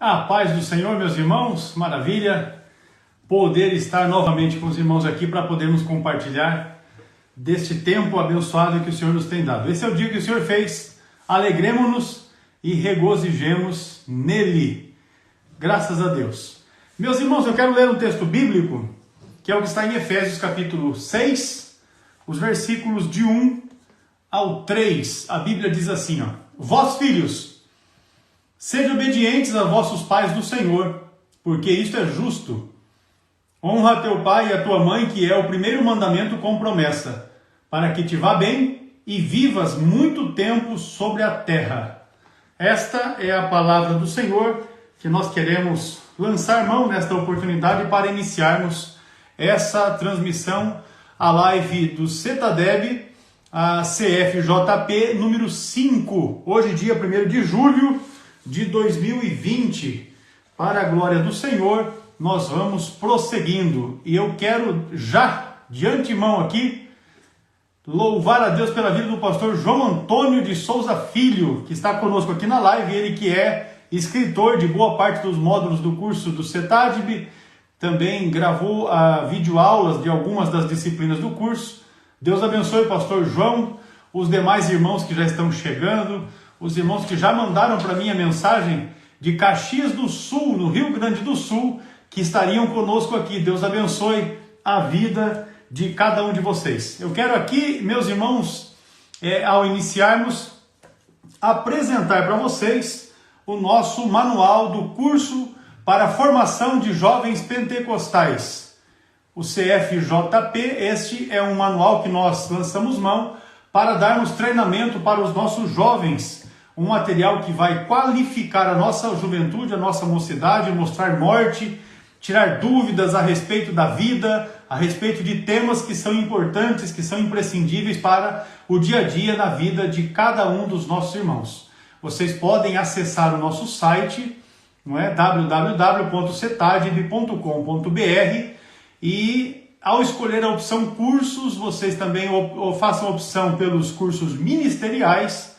A paz do Senhor, meus irmãos, maravilha poder estar novamente com os irmãos aqui para podermos compartilhar deste tempo abençoado que o Senhor nos tem dado. Esse é o dia que o Senhor fez, alegremo-nos e regozijemos nele. Graças a Deus. Meus irmãos, eu quero ler um texto bíblico, que é o que está em Efésios capítulo 6, os versículos de 1 ao 3. A Bíblia diz assim, Vós filhos, sede obedientes a vossos pais do Senhor, porque isto é justo. Honra a teu pai e a tua mãe, que é o primeiro mandamento com promessa, para que te vá bem e vivas muito tempo sobre a terra. Esta é a palavra do Senhor, que nós queremos lançar mão nesta oportunidade para iniciarmos essa transmissão, a live do CETADEB, a CFJP número 5, hoje dia 1º de julho de 2020. Para a glória do Senhor, nós vamos prosseguindo. E eu quero já, de antemão aqui, louvar a Deus pela vida do pastor João Antônio de Souza Filho, que está conosco aqui na live, ele que é escritor de boa parte dos módulos do curso do CETADB, também gravou videoaulas de algumas das disciplinas do curso. Deus abençoe o pastor João, os demais irmãos que já estão chegando, os irmãos que já mandaram para mim a mensagem de Caxias do Sul, no Rio Grande do Sul, que estariam conosco aqui. Deus abençoe a vida de cada um de vocês. Eu quero aqui, meus irmãos, ao iniciarmos, apresentar para vocês o nosso manual do curso para a formação de jovens pentecostais. O CFJP, este é um manual que nós lançamos mão para darmos treinamento para os nossos jovens, um material que vai qualificar a nossa juventude, a nossa mocidade, mostrar norte, tirar dúvidas a respeito da vida, a respeito de temas que são importantes, que são imprescindíveis para o dia a dia na vida de cada um dos nossos irmãos. Vocês podem acessar o nosso site, www.cetadb.com.br, e ao escolher a opção cursos, vocês também façam a opção pelos cursos ministeriais,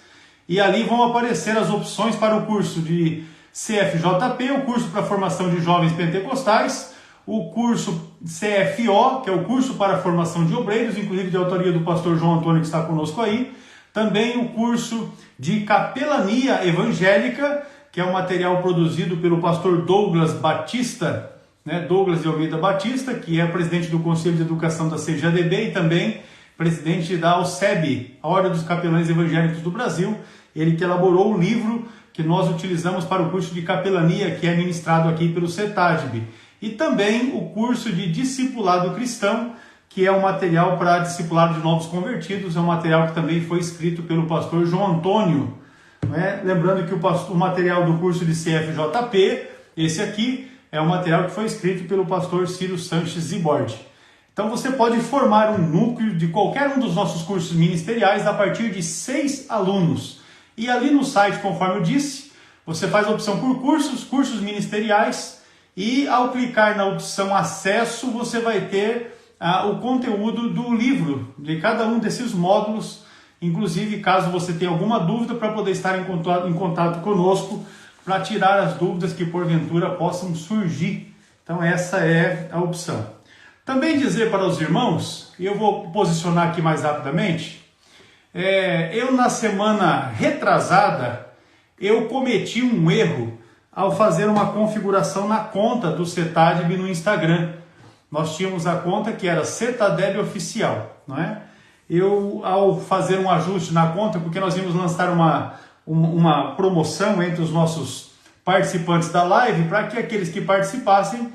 e ali vão aparecer as opções para o curso de CFJP, o curso para a formação de jovens pentecostais, o curso CFO, que é o curso para a formação de obreiros, inclusive de autoria do pastor João Antônio, que está conosco aí, também o curso de capelania evangélica, que é um material produzido pelo pastor Douglas Batista, Douglas de Almeida Batista, que é presidente do Conselho de Educação da CGADB e também presidente da OSEB, a Ordem dos Capelães Evangélicos do Brasil. Ele que elaborou o livro que nós utilizamos para o curso de capelania, que é ministrado aqui pelo CETADB. E também o curso de discipulado cristão, que é um material para discipulado de novos convertidos, é um material que também foi escrito pelo pastor João Antônio. Lembrando que o material do curso de CFJP, esse aqui, é um material que foi escrito pelo pastor Ciro Sanches Zibordi. Então você pode formar um núcleo de qualquer um dos nossos cursos ministeriais a partir de 6 alunos. E ali no site, conforme eu disse, você faz a opção por cursos ministeriais, e ao clicar na opção acesso, você vai ter o conteúdo do livro, de cada um desses módulos, inclusive caso você tenha alguma dúvida, para poder estar em contato conosco, para tirar as dúvidas que porventura possam surgir. Então essa é a opção. Também dizer para os irmãos, e eu vou posicionar aqui mais rapidamente, eu na semana retrasada, eu cometi um erro ao fazer uma configuração na conta do CETADB no Instagram. Nós tínhamos a conta que era CETADEB Oficial, não é? Eu, ao fazer um ajuste na conta, porque nós íamos lançar uma promoção entre os nossos participantes da live, para que aqueles que participassem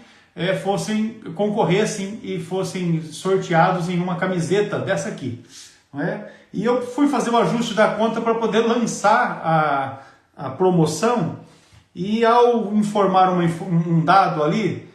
concorressem e fossem sorteados em uma camiseta dessa aqui, não é? E eu fui fazer o ajuste da conta para poder lançar a promoção, e ao informar um dado ali,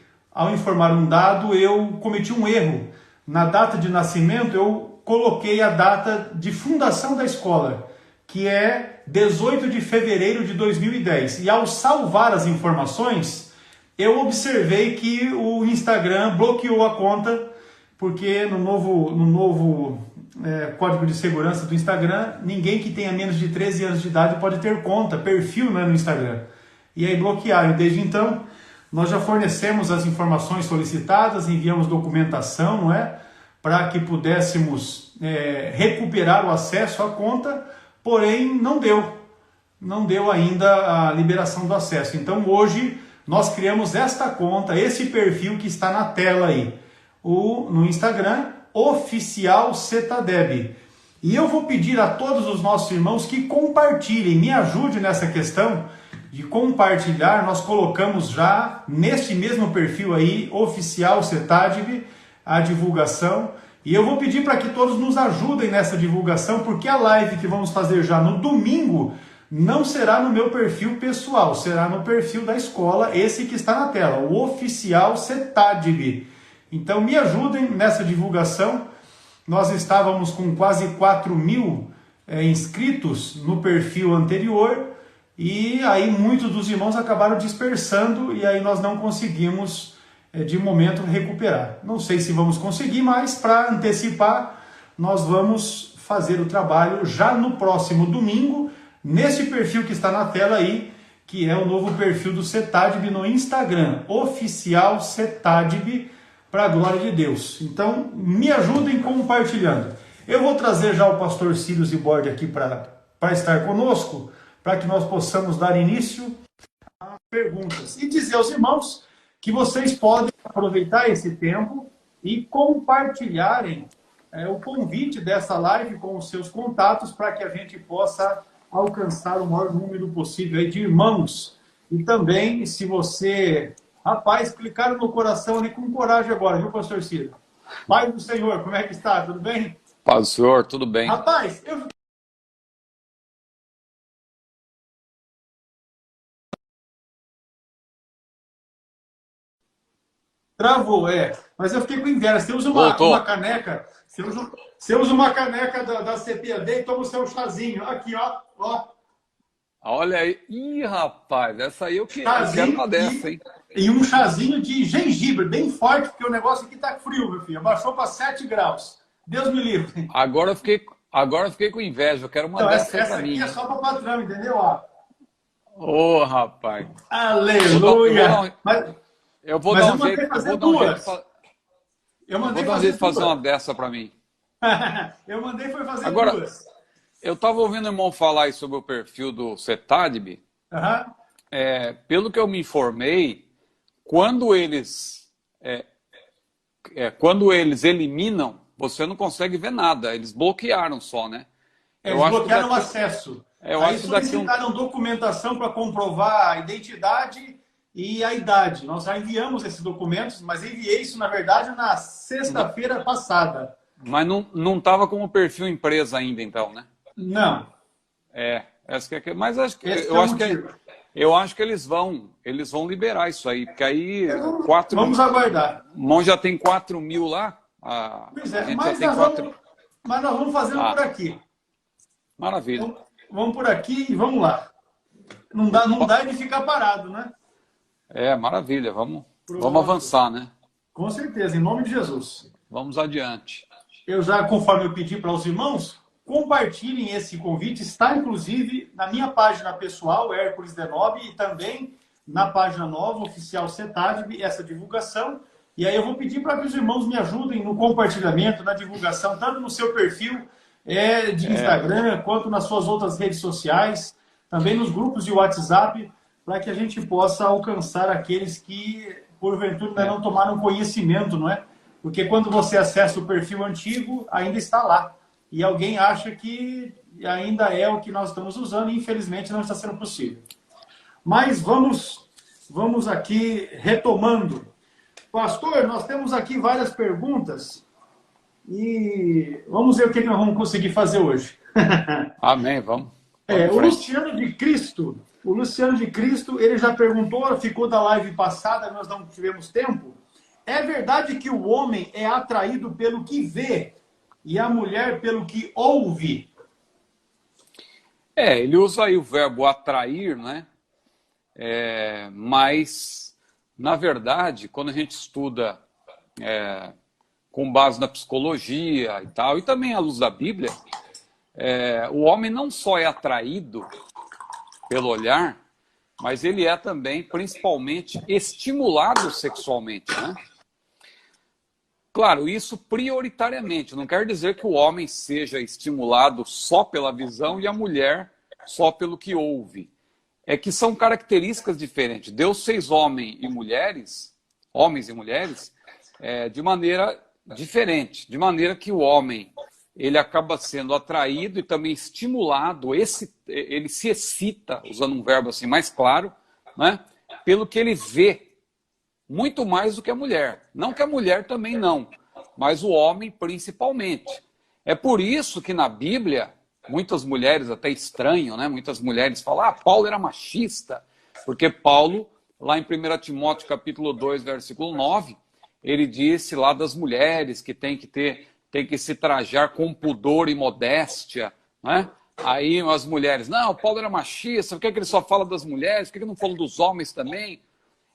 eu cometi um erro. Na data de nascimento, eu coloquei a data de fundação da escola, que é 18 de fevereiro de 2010. E ao salvar as informações, eu observei que o Instagram bloqueou a conta, porque no novo código de segurança do Instagram, ninguém que tenha menos de 13 anos de idade pode ter conta, perfil no Instagram. e aí bloquearam. Desde então, nós já fornecemos as informações solicitadas, enviamos documentação, não é? Para que pudéssemos recuperar o acesso à conta, porém não deu ainda a liberação do acesso. Então hoje nós criamos esta conta, esse perfil que está na tela aí, no Instagram, Oficial Cetadeb. E eu vou pedir a todos os nossos irmãos que compartilhem, me ajudem nessa questão de compartilhar. Nós colocamos já neste mesmo perfil aí, Oficial Cetadeb, a divulgação. E eu vou pedir para que todos nos ajudem nessa divulgação, porque a live que vamos fazer já no domingo não será no meu perfil pessoal, será no perfil da escola, esse que está na tela, o Oficial Cetadeb. Então me ajudem nessa divulgação. Nós estávamos com quase 4.000 inscritos no perfil anterior, e aí muitos dos irmãos acabaram dispersando, e aí nós não conseguimos de momento recuperar. Não sei se vamos conseguir, mas para antecipar, nós vamos fazer o trabalho já no próximo domingo, nesse perfil que está na tela aí, que é o novo perfil do Cetadeb no Instagram, Oficial Cetadeb, para a glória de Deus. Então, me ajudem compartilhando. Eu vou trazer já o pastor Cílio Zibordi aqui para estar conosco, para que nós possamos dar início às perguntas. E dizer aos irmãos que vocês podem aproveitar esse tempo e compartilharem o convite dessa live com os seus contatos, para que a gente possa alcançar o maior número possível aí de irmãos. E também, se você... Rapaz, clicaram no coração ali com coragem agora, viu, pastor Ciro? Pai do Senhor, como é que está? Tudo bem? Paz do Senhor, tudo bem. Rapaz, eu... Travou, mas eu fiquei com inveja. Você usa uma caneca, você usa uma caneca da CPAD e toma o seu chazinho. Aqui, ó. Olha aí. Ih, rapaz, essa aí eu quero uma dessa, hein? E um chazinho de gengibre, bem forte, porque o negócio aqui tá frio, meu filho. Abaixou para 7 graus. Deus me livre. Agora eu fiquei com inveja. Eu quero uma dessa aí pra mim. Essa aqui é só para patrão, entendeu? Ô, rapaz. Aleluia. Eu vou dar um jeito de fazer uma dessa para mim. Eu mandei foi fazer agora, duas. Eu estava ouvindo o irmão falar aí sobre o perfil do Cetadeb. Pelo que eu me informei, quando eles eliminam, você não consegue ver nada. Eles bloquearam só, né? Eles bloquearam o acesso. Aí solicitaram documentação para comprovar a identidade e a idade. Nós já enviamos esses documentos, mas enviei isso, na verdade, na sexta-feira passada. Mas não estava como perfil empresa ainda, então, né? Não. Mas eu acho que eles vão liberar isso aí, porque aí... Vamos aguardar. Irmão já tem 4.000 lá. Pois é, mas nós vamos fazendo por aqui. Maravilha. Então, vamos por aqui e vamos lá. Não dá de ficar parado, né? Maravilha. Vamos avançar, né? Com certeza, em nome de Jesus. Vamos adiante. Eu já, conforme eu pedi para os irmãos, compartilhem esse convite. Está, inclusive, na minha página pessoal, Hércules Denob, e também na página nova, Oficial Cetadeb, essa divulgação. E aí eu vou pedir para que os irmãos me ajudem no compartilhamento, na divulgação, tanto no seu perfil de Instagram, quanto nas suas outras redes sociais, também nos grupos de WhatsApp, para que a gente possa alcançar aqueles que, porventura, ainda não tomaram conhecimento, não é? Porque quando você acessa o perfil antigo, ainda está lá. E alguém acha que ainda é o que nós estamos usando, e infelizmente não está sendo possível. Mas vamos aqui retomando. Pastor, nós temos aqui várias perguntas e vamos ver o que nós vamos conseguir fazer hoje. Amém, vamos. O Luciano de Cristo, ele já perguntou, ficou da live passada, nós não tivemos tempo. É verdade que o homem é atraído pelo que vê e a mulher pelo que ouve? Ele usa aí o verbo atrair, né? Mas, na verdade, quando a gente estuda com base na psicologia e tal, e também à luz da Bíblia, o homem não só é atraído pelo olhar, mas ele é também, principalmente, estimulado sexualmente, né? Claro, isso prioritariamente. Não quer dizer que o homem seja estimulado só pela visão e a mulher só pelo que ouve. É que são características diferentes. Deus fez homens e mulheres, de maneira diferente. De maneira que o homem ele acaba sendo atraído e também estimulado, ele se excita, usando um verbo assim mais claro, né, pelo que ele vê. Muito mais do que a mulher. Não que a mulher também não, mas o homem principalmente. É por isso que na Bíblia, muitas mulheres até estranham, né? Muitas mulheres falam, Paulo era machista. Porque Paulo, lá em 1 Timóteo capítulo 2, versículo 9, ele disse lá das mulheres que tem que se trajar com pudor e modéstia, né? Aí as mulheres, não, Paulo era machista, por que ele só fala das mulheres? Por que ele não fala dos homens também?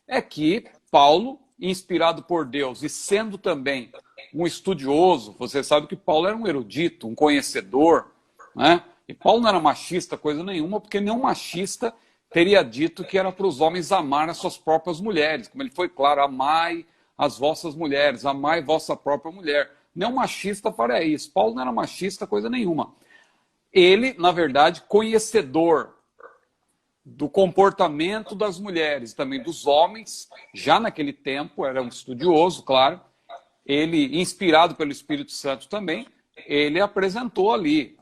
É que Paulo, inspirado por Deus e sendo também um estudioso, você sabe que Paulo era um erudito, um conhecedor, né? E Paulo não era machista, coisa nenhuma, porque nenhum machista teria dito que era para os homens amar as suas próprias mulheres. Como ele foi claro, amai as vossas mulheres, amai vossa própria mulher. Nenhum machista faria isso. Paulo não era machista, coisa nenhuma. Ele, na verdade, conhecedor do comportamento das mulheres, também dos homens, já naquele tempo, era um estudioso, claro, ele, inspirado pelo Espírito Santo também, ele apresentou ali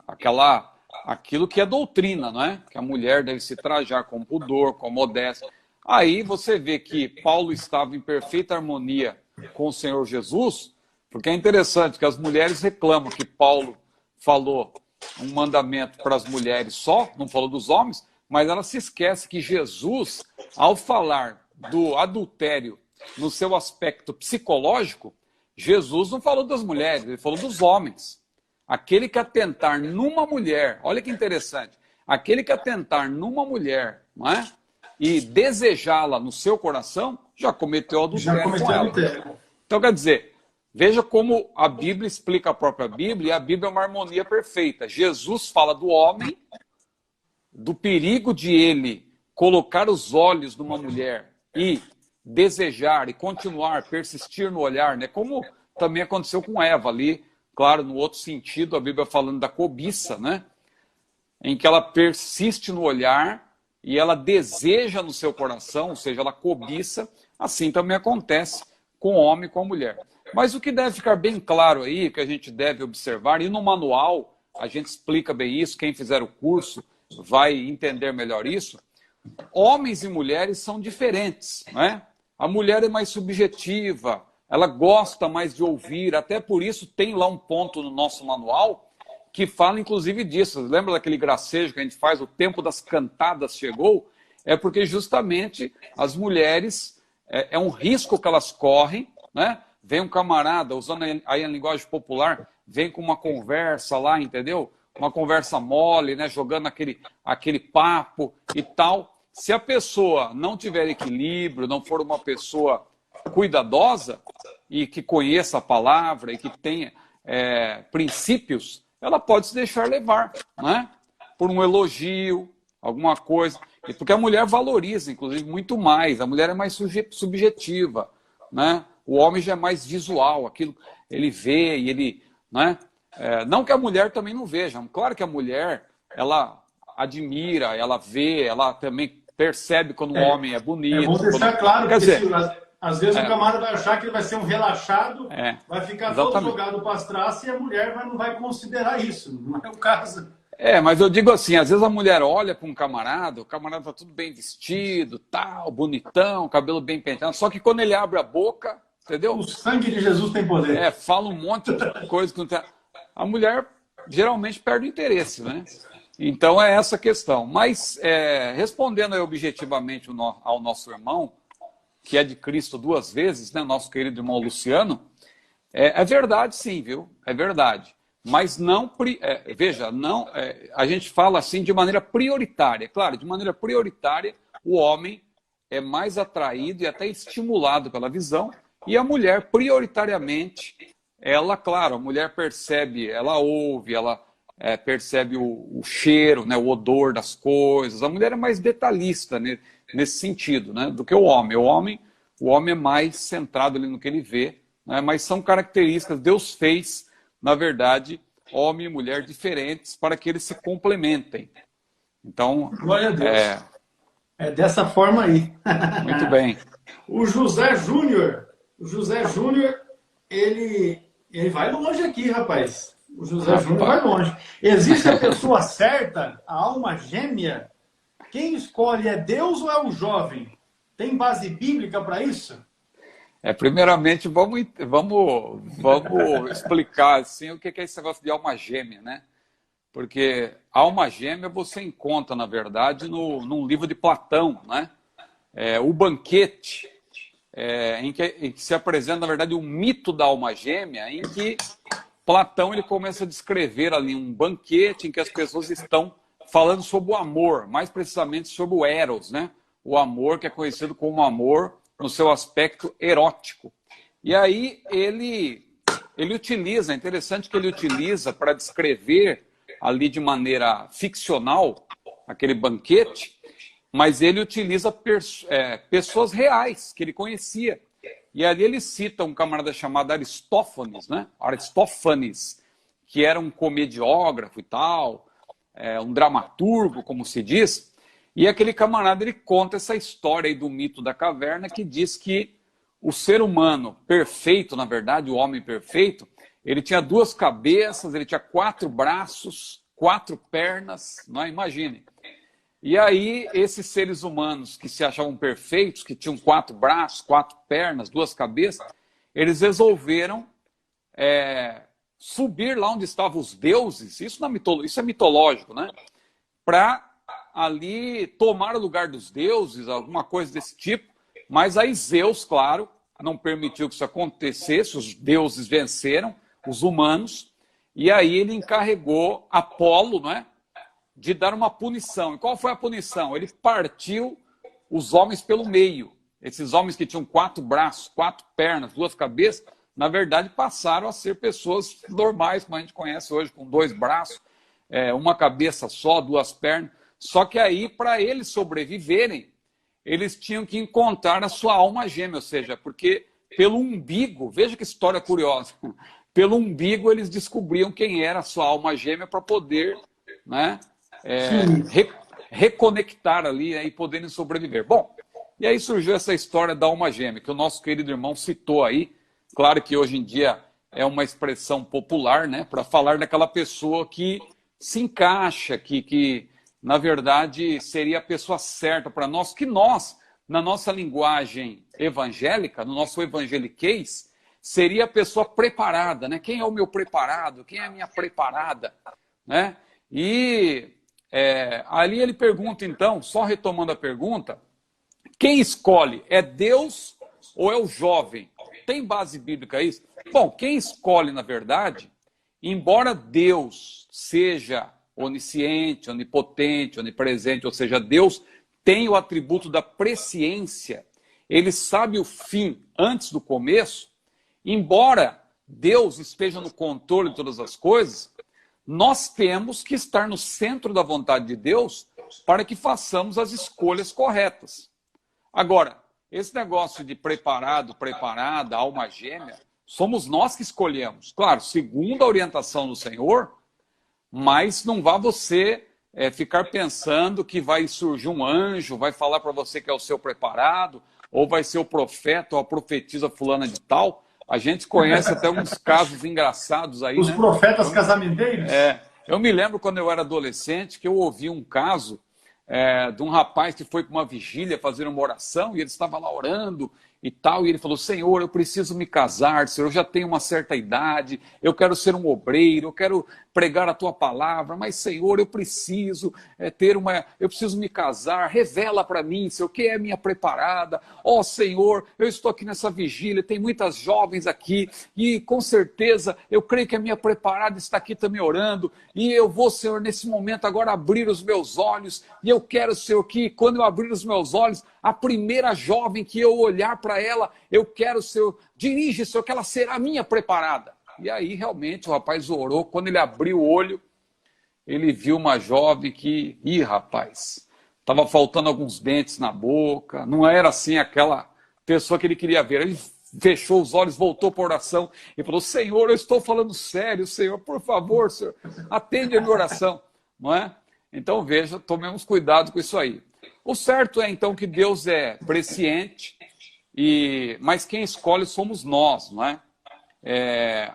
aquilo que é doutrina, não é? Que a mulher deve se trajar com pudor, com modéstia. Aí você vê que Paulo estava em perfeita harmonia com o Senhor Jesus, porque é interessante que as mulheres reclamam que Paulo falou um mandamento para as mulheres só, não falou dos homens, mas ela se esquece que Jesus, ao falar do adultério no seu aspecto psicológico, Jesus não falou das mulheres, ele falou dos homens. Aquele que atentar numa mulher, olha que interessante, aquele que atentar numa mulher, não é? E desejá-la no seu coração, já cometeu adultério com ela. Então, quer dizer, veja como a Bíblia explica a própria Bíblia, e a Bíblia é uma harmonia perfeita. Jesus fala do homem, do perigo de ele colocar os olhos numa mulher e desejar e continuar, persistir no olhar, né? Como também aconteceu com Eva ali, claro, no outro sentido, a Bíblia falando da cobiça, né? Em que ela persiste no olhar e ela deseja no seu coração, ou seja, ela cobiça, assim também acontece com o homem e com a mulher. Mas o que deve ficar bem claro aí, que a gente deve observar, e no manual a gente explica bem isso, quem fizer o curso vai entender melhor isso, homens e mulheres são diferentes, né? A mulher é mais subjetiva, ela gosta mais de ouvir, até por isso tem lá um ponto no nosso manual que fala inclusive disso. Lembra daquele gracejo que a gente faz, o tempo das cantadas chegou? É porque justamente as mulheres, é um risco que elas correm, né? Vem um camarada, usando aí a linguagem popular, vem com uma conversa lá, entendeu? Uma conversa mole, né? Jogando aquele papo e tal. Se a pessoa não tiver equilíbrio, não for uma pessoa cuidadosa e que conheça a palavra e que tenha princípios, ela pode se deixar levar, né? Por um elogio, alguma coisa. E porque a mulher valoriza, inclusive, muito mais. A mulher é mais subjetiva, né? O homem já é mais visual, aquilo ele vê e ele, né? Não que a mulher também não veja. Claro que a mulher, ela admira, ela vê, ela também percebe quando um homem é bonito. É bom deixar claro, quer dizer, às vezes o camarada vai achar que ele vai ser um relaxado, vai ficar exatamente todo jogado para as traças e a mulher não vai considerar isso. Não é o caso. Mas eu digo assim, às vezes a mulher olha para um camarada, o camarada tá tudo bem vestido, tal, bonitão, cabelo bem penteado, só que quando ele abre a boca, entendeu? O sangue de Jesus tem poder. Fala um monte de coisa que não tem. A mulher geralmente perde o interesse, né? Então é essa a questão. Mas respondendo aí objetivamente ao nosso irmão, que é de Cristo duas vezes, né? Nosso querido irmão Luciano, é verdade sim, viu? É verdade. Mas não, veja, não, a gente fala assim de maneira prioritária. Claro, de maneira prioritária, o homem é mais atraído e até estimulado pela visão, e a mulher, prioritariamente, ela, claro, a mulher percebe, ela ouve, ela percebe o cheiro, né, o odor das coisas. A mulher é mais detalhista, né, nesse sentido, né, do que o homem. O homem é mais centrado ali no que ele vê, né, mas são características, Deus fez, na verdade, homem e mulher diferentes para que eles se complementem. Então, Glória a Deus. É dessa forma aí. Muito bem. O José Júnior, ele vai longe aqui, rapaz. O José Júnior vai longe. Existe a pessoa certa, a alma gêmea? Quem escolhe é Deus ou é o jovem? Tem base bíblica para isso? Primeiramente, vamos explicar assim, o que é esse negócio de alma gêmea, né? Porque alma gêmea você encontra, na verdade, num livro de Platão, né? O Banquete, em que se apresenta, na verdade, o mito da alma gêmea, em que Platão ele começa a descrever ali um banquete em que as pessoas estão falando sobre o amor, mais precisamente sobre o eros, né? O amor que é conhecido como amor no seu aspecto erótico. E aí ele utiliza, é interessante que ele utiliza para descrever ali de maneira ficcional aquele banquete, mas ele utiliza pessoas reais que ele conhecia. E ali ele cita um camarada chamado Aristófanes, né? Aristófanes, que era um comediógrafo e tal, um dramaturgo, como se diz. E aquele camarada ele conta essa história aí do mito da caverna, que diz que o ser humano perfeito, na verdade, o homem perfeito, ele tinha 2 cabeças, ele tinha 4 braços, 4 pernas, não é? Imagine. E aí, esses seres humanos que se achavam perfeitos, que tinham 4 braços, 4 pernas, 2 cabeças, eles resolveram subir lá onde estavam os deuses, isso é mitológico, né? Para ali tomar o lugar dos deuses, alguma coisa desse tipo, mas aí Zeus, claro, não permitiu que isso acontecesse, os deuses venceram, os humanos, e aí ele encarregou Apolo, não é, de dar uma punição. E qual foi a punição? Ele partiu os homens pelo meio. Esses homens que tinham 4 braços, 4 pernas, 2 cabeças, na verdade passaram a ser pessoas normais, como a gente conhece hoje, com 2 braços, uma cabeça só, 2 pernas. Só que aí, para eles sobreviverem, eles tinham que encontrar a sua alma gêmea, ou seja, porque pelo umbigo, veja que história curiosa, pelo umbigo eles descobriam quem era a sua alma gêmea para poder, né, reconectar ali, e poderem sobreviver. Bom, e aí surgiu essa história da alma gêmea, que o nosso querido irmão citou aí. Claro que hoje em dia é uma expressão popular, né, para falar daquela pessoa que se encaixa, que na verdade seria a pessoa certa para nós, que nós, na nossa linguagem evangélica, no nosso evangeliquez, seria a pessoa preparada, né? Quem é o meu preparado? Quem é a minha preparada? Né? E ali ele pergunta, então, só retomando a pergunta, quem escolhe? É Deus ou é o jovem? Tem base bíblica isso? Bom, quem escolhe, na verdade, embora Deus seja onisciente, onipotente, onipresente, ou seja, Deus tem o atributo da presciência, ele sabe o fim antes do começo, embora Deus esteja no controle de todas as coisas, nós temos que estar no centro da vontade de Deus para que façamos as escolhas corretas. Agora, esse negócio de preparado, preparada, alma gêmea, somos nós que escolhemos. Claro, segundo a orientação do Senhor, mas não vá você ficar pensando que vai surgir um anjo, vai falar para você que é o seu preparado, ou vai ser o profeta ou a profetisa fulana de tal. A gente conhece até uns casos engraçados aí, os né? Profetas casamenteiros? Eu me lembro quando eu era adolescente que eu ouvi um caso de um rapaz que foi para uma vigília fazer uma oração e ele estava lá orando e tal, e ele falou: Senhor, eu preciso me casar, Senhor, eu já tenho uma certa idade, eu quero ser um obreiro, eu quero pregar a tua palavra, mas Senhor, eu preciso eu preciso me casar, revela para mim, Senhor, quem é minha preparada? Ó Senhor, eu estou aqui nessa vigília, tem muitas jovens aqui, e com certeza eu creio que a minha preparada está aqui também orando, e eu vou, Senhor, nesse momento agora abrir os meus olhos, e eu quero, Senhor, que quando eu abrir os meus olhos, a primeira jovem que eu olhar para ela, eu quero, Senhor, dirige, Senhor, que ela será minha preparada. E aí, realmente, o rapaz orou. Quando ele abriu o olho, ele viu uma jovem que, rapaz, estava faltando alguns dentes na boca, não era assim aquela pessoa que ele queria ver. Ele fechou os olhos, voltou para a oração e falou: Senhor, eu estou falando sério, Senhor, por favor, Senhor, atende a minha oração, não é? Então, veja, tomemos cuidado com isso aí. O certo é, então, que Deus é presciente, mas quem escolhe somos nós, não é?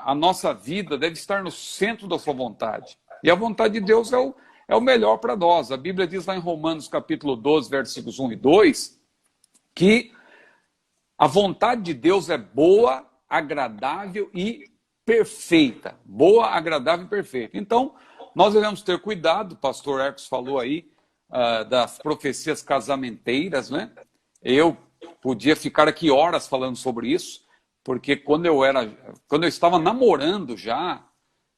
A nossa vida deve estar no centro da sua vontade. E a vontade de Deus é o melhor para nós. A Bíblia diz lá em Romanos capítulo 12, versículos 1 e 2, que a vontade de Deus é boa, agradável e perfeita. Boa, agradável e perfeita. Então, nós devemos ter cuidado, o pastor Hercos falou aí, das profecias casamenteiras, né? Eu podia ficar aqui horas falando sobre isso, porque quando eu estava namorando já,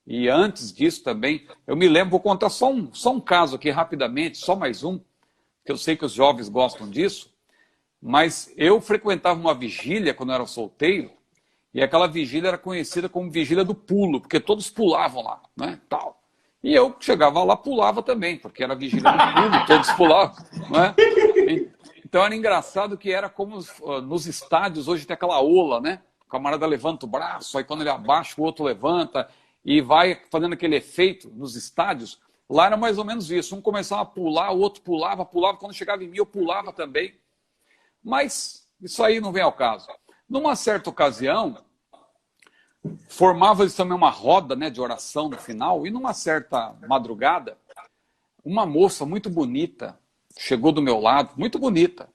e antes disso também, eu me lembro, vou contar só um caso aqui rapidamente, só mais um, que eu sei que os jovens gostam disso. Mas eu frequentava uma vigília quando eu era solteiro, e aquela vigília era conhecida como vigília do pulo, porque todos pulavam lá, né, tal. E eu chegava lá, pulava também, porque era vigília do pulo, todos pulavam, né? Então era engraçado que era como nos estádios, hoje tem aquela ola, né? O camarada levanta o braço, aí quando ele abaixa, o outro levanta, e vai fazendo aquele efeito nos estádios. Lá era mais ou menos isso, um começava a pular, o outro pulava, quando chegava em mim eu pulava também. Mas isso aí não vem ao caso. Numa certa ocasião, formava-se também uma roda, né, de oração no final, e numa certa madrugada, uma moça muito bonita chegou do meu lado, muito bonita,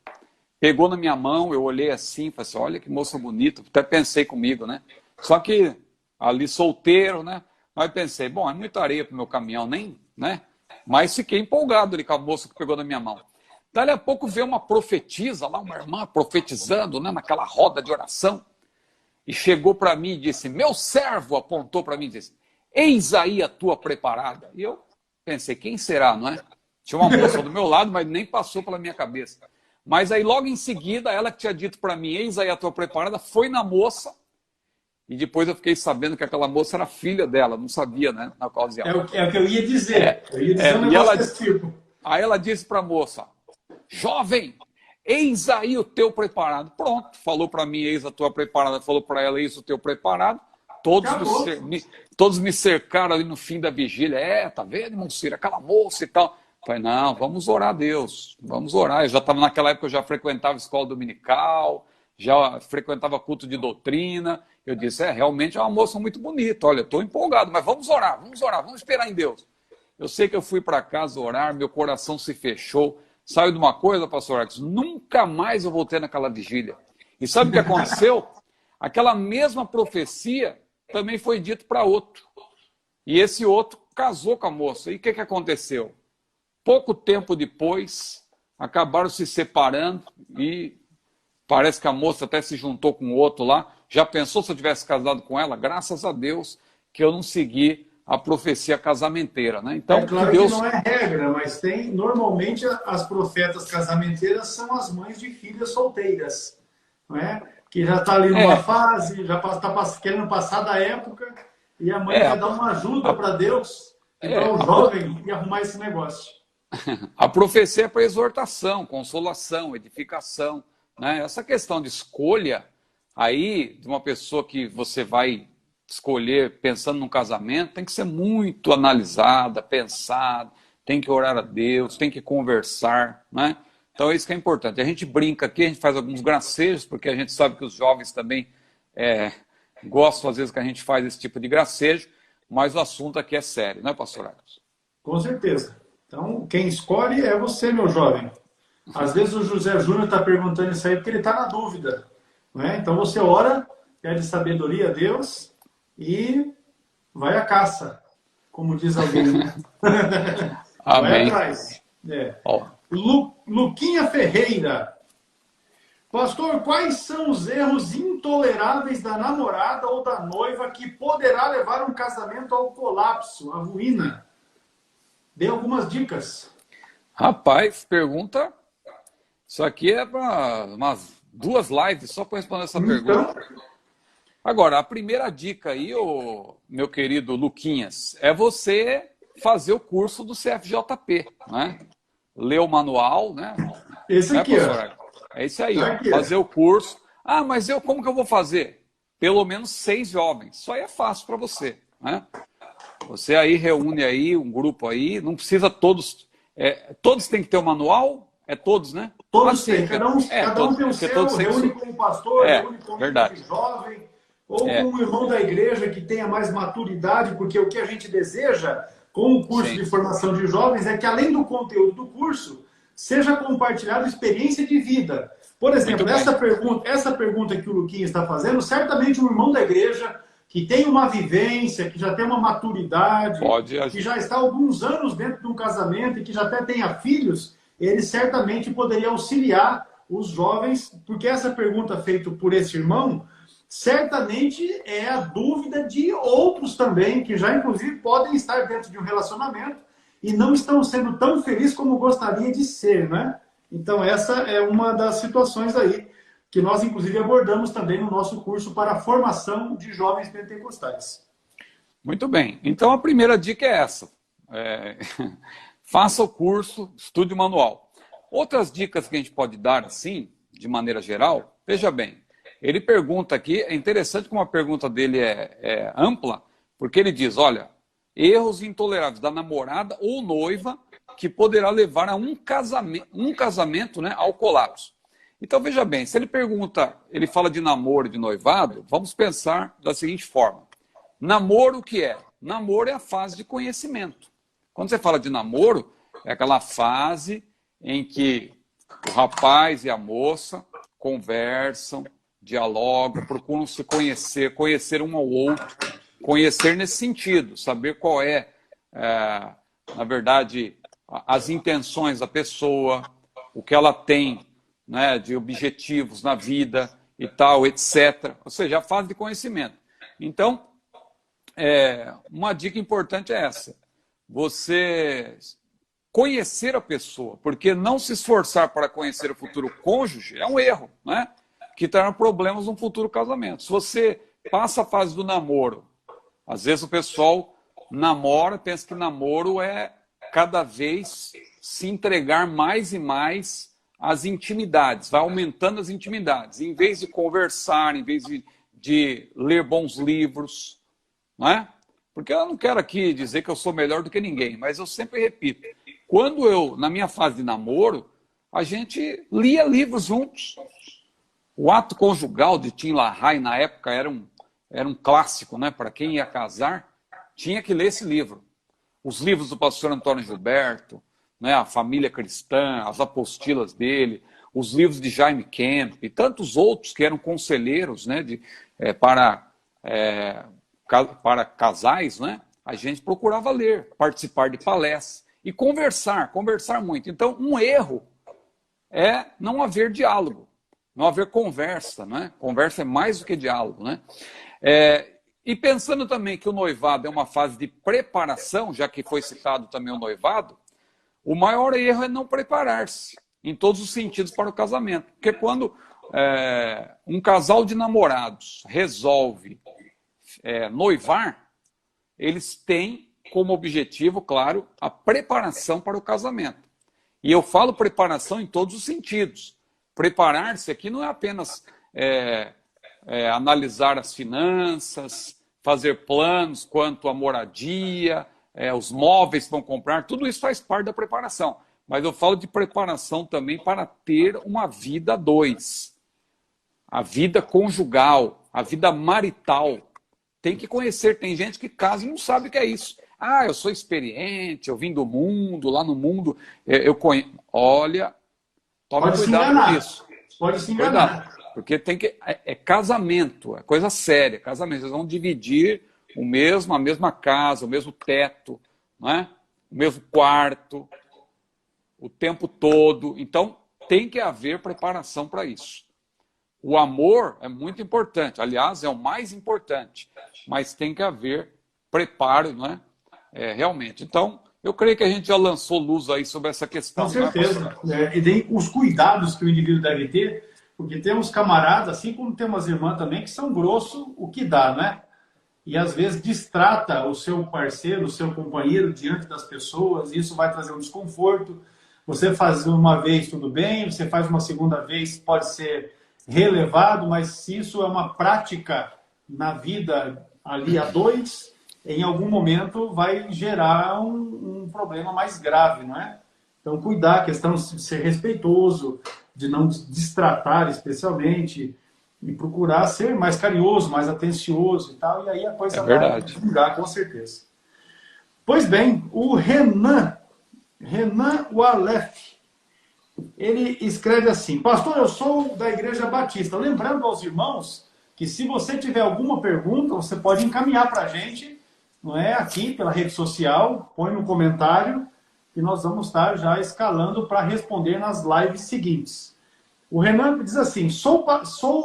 pegou na minha mão, eu olhei assim, falei assim, olha que moça bonita, até pensei comigo, né? Só que ali solteiro, né? Mas pensei, bom, é muita areia pro meu caminhão, nem, né? Mas fiquei empolgado ali com a moça que pegou na minha mão. Dali a pouco veio uma profetisa lá, uma irmã profetizando, né, naquela roda de oração, e chegou para mim e disse, meu servo, apontou para mim e disse, eis aí a tua preparada. E eu pensei, quem será, não é? Tinha uma moça do meu lado, mas nem passou pela minha cabeça. Mas aí logo em seguida, ela que tinha dito para mim, eis aí a tua preparada, foi na moça, e depois eu fiquei sabendo que aquela moça era filha dela, não sabia, né, na ocasião. É o que eu ia dizer. Eu ia dizer um negócio desse tipo. Aí ela disse para a moça, jovem, eis aí o teu preparado. Pronto, falou para mim, eis a tua preparada, falou para ela, eis o teu preparado. Todos me cercaram ali no fim da vigília. Tá vendo, irmão Ciro, aquela moça e tal. Falei, não, vamos orar a Deus, vamos orar. Eu já estava naquela época, eu já frequentava escola dominical, já frequentava culto de doutrina. Eu disse, realmente é uma moça muito bonita, olha, estou empolgado, mas vamos orar, vamos esperar em Deus. Eu sei que eu fui para casa orar, meu coração se fechou. Saiu de uma coisa, pastor Arcos, nunca mais eu voltei naquela vigília. E sabe o que aconteceu? Aquela mesma profecia também foi dito para outro. E esse outro casou com a moça. E o que aconteceu? Pouco tempo depois, acabaram se separando e parece que a moça até se juntou com o outro lá. Já pensou se eu tivesse casado com ela? Graças a Deus que eu não segui a profecia casamenteira, né? Então, claro que não é regra, mas normalmente as profetas casamenteiras são as mães de filhas solteiras, não é? Que já está ali numa fase, já está querendo passar da época, e a mãe quer dar uma ajuda para Deus e para o jovem e arrumar esse negócio. A profecia é para exortação, consolação, edificação, né? Essa questão de escolha aí de uma pessoa que você vai escolher pensando num casamento tem que ser muito analisada, pensada, tem que orar a Deus, tem que conversar, né? Então é isso que é importante. A gente brinca aqui, a gente faz alguns gracejos, porque a gente sabe que os jovens também gostam às vezes que a gente faz esse tipo de gracejo, mas o assunto aqui é sério, não é, pastor Arcos? Com certeza. Então, quem escolhe é você, meu jovem. Às vezes o José Júnior está perguntando isso aí porque ele está na dúvida, não é? Então você ora, pede sabedoria a Deus e vai à caça, como diz alguém, né? Amém. Vai atrás. Luquinha Ferreira. Pastor, quais são os erros intoleráveis da namorada ou da noiva que poderá levar um casamento ao colapso, à ruína? Dê algumas dicas. Rapaz, pergunta... Isso aqui é para umas 2 lives só para responder essa pergunta. Agora, a primeira dica aí, meu querido Luquinhas, é você fazer o curso do CFJP, né? ler o manual, né? Esse Né, aqui, ó. professor? É isso aí, ó. Aqui, ó. Fazer o curso. Ah, mas como que eu vou fazer? Pelo menos 6 jovens. Isso aí é fácil para você, né? Você aí reúne aí um grupo aí, não precisa todos. Todos têm que ter o manual? É todos, né? Todos Assim, têm, cada um tem o porque seu, todos têm o reúne seu. com o pastor, reúne com o líder Verdade. jovem, ou com É, um irmão da igreja que tenha mais maturidade, porque o que a gente deseja com o curso sim. de formação de jovens é que, além do conteúdo do curso, seja compartilhada experiência de vida. Por exemplo, essa pergunta que o Luquinha está fazendo, certamente um irmão da igreja que tem uma vivência, que já tem uma maturidade, que já está há alguns anos dentro de um casamento e que já até tenha filhos, ele certamente poderia auxiliar os jovens, porque essa pergunta feita por esse irmão, certamente é a dúvida de outros também, que já inclusive podem estar dentro de um relacionamento e não estão sendo tão felizes como gostaria de ser, né? Então essa é uma das situações aí que nós inclusive abordamos também no nosso curso para a formação de jovens pentecostais. Muito bem. Então a primeira dica é essa. Faça o curso, estude o manual. Outras dicas que a gente pode dar assim, de maneira geral, veja bem, ele pergunta aqui, é interessante como a pergunta dele é ampla, porque ele diz, olha, erros intoleráveis da namorada ou noiva que poderá levar a um casamento, né, ao colapso. Então, veja bem, se ele pergunta, ele fala de namoro e de noivado, vamos pensar da seguinte forma. Namoro o que é? Namoro é a fase de conhecimento. Quando você fala de namoro, é aquela fase em que o rapaz e a moça conversam, dialogam, procuram se conhecer, conhecer um ao outro, conhecer nesse sentido, saber qual na verdade, as intenções da pessoa, o que ela tem, né, de objetivos na vida e tal, etc. Ou seja, a fase de conhecimento. Então, uma dica importante é essa. Você conhecer a pessoa, porque não se esforçar para conhecer o futuro cônjuge é um erro, né? Que terá problemas no futuro casamento. Se você passa a fase do namoro, às vezes o pessoal namora, pensa que namoro é cada vez se entregar mais e mais às intimidades, vai aumentando as intimidades, em vez de conversar, em vez de ler bons livros, não é? Porque eu não quero aqui dizer que eu sou melhor do que ninguém, mas eu sempre repito, quando na minha fase de namoro, a gente lia livros juntos. O Ato Conjugal de Tim LaHaye, na época, era um clássico, né? Para quem ia casar, tinha que ler esse livro. Os livros do pastor Antônio Gilberto, né? A Família Cristã, as apostilas dele, os livros de Jaime Kemp e tantos outros que eram conselheiros, né? Para casais, né? A gente procurava ler, participar de palestras e conversar muito. Então, um erro é não haver diálogo. Não haver conversa, né? Conversa é mais do que diálogo, né? E pensando também que o noivado é uma fase de preparação, já que foi citado também o noivado, o maior erro é não preparar-se em todos os sentidos para o casamento. Porque quando um casal de namorados resolve noivar, eles têm como objetivo, claro, a preparação para o casamento. E eu falo preparação em todos os sentidos. Preparar-se aqui não é apenas analisar as finanças, fazer planos quanto à moradia, os móveis que vão comprar, tudo isso faz parte da preparação. Mas eu falo de preparação também para ter uma vida a dois. A vida conjugal, a vida marital. Tem que conhecer, tem gente que casa e não sabe o que é isso. Ah, eu sou experiente, eu vim do mundo, lá no mundo, eu conheço. Olha, tome cuidado com isso. Pode se enganar. Cuidado, porque tem que. É casamento, é coisa séria, casamento. Vocês vão dividir a mesma casa, o mesmo teto, não é? O mesmo quarto, o tempo todo. Então, tem que haver preparação para isso. O amor é muito importante, aliás, é o mais importante, mas tem que haver preparo, não é? Realmente. Então, eu creio que a gente já lançou luz aí sobre essa questão. Com certeza. E tem os cuidados que o indivíduo deve ter, porque temos camaradas, assim como temos irmãs também, que são grosso o que dá, né? E às vezes distrata o seu parceiro, o seu companheiro diante das pessoas, e isso vai trazer um desconforto. Você faz uma vez, tudo bem, você faz uma segunda vez, pode ser relevado, mas se isso é uma prática na vida ali a dois, em algum momento vai gerar um problema mais grave, não é? Então, cuidar, a questão de ser respeitoso, de não destratar especialmente, e procurar ser mais carinhoso, mais atencioso e tal, e aí a coisa vai vingar, com certeza. Pois bem, o Renan Walef, ele escreve assim: Pastor, eu sou da Igreja Batista. Lembrando aos irmãos que se você tiver alguma pergunta, você pode encaminhar para a gente, não é? Aqui pela rede social, põe no comentário e nós vamos estar já escalando para responder nas lives seguintes. O Renan diz assim: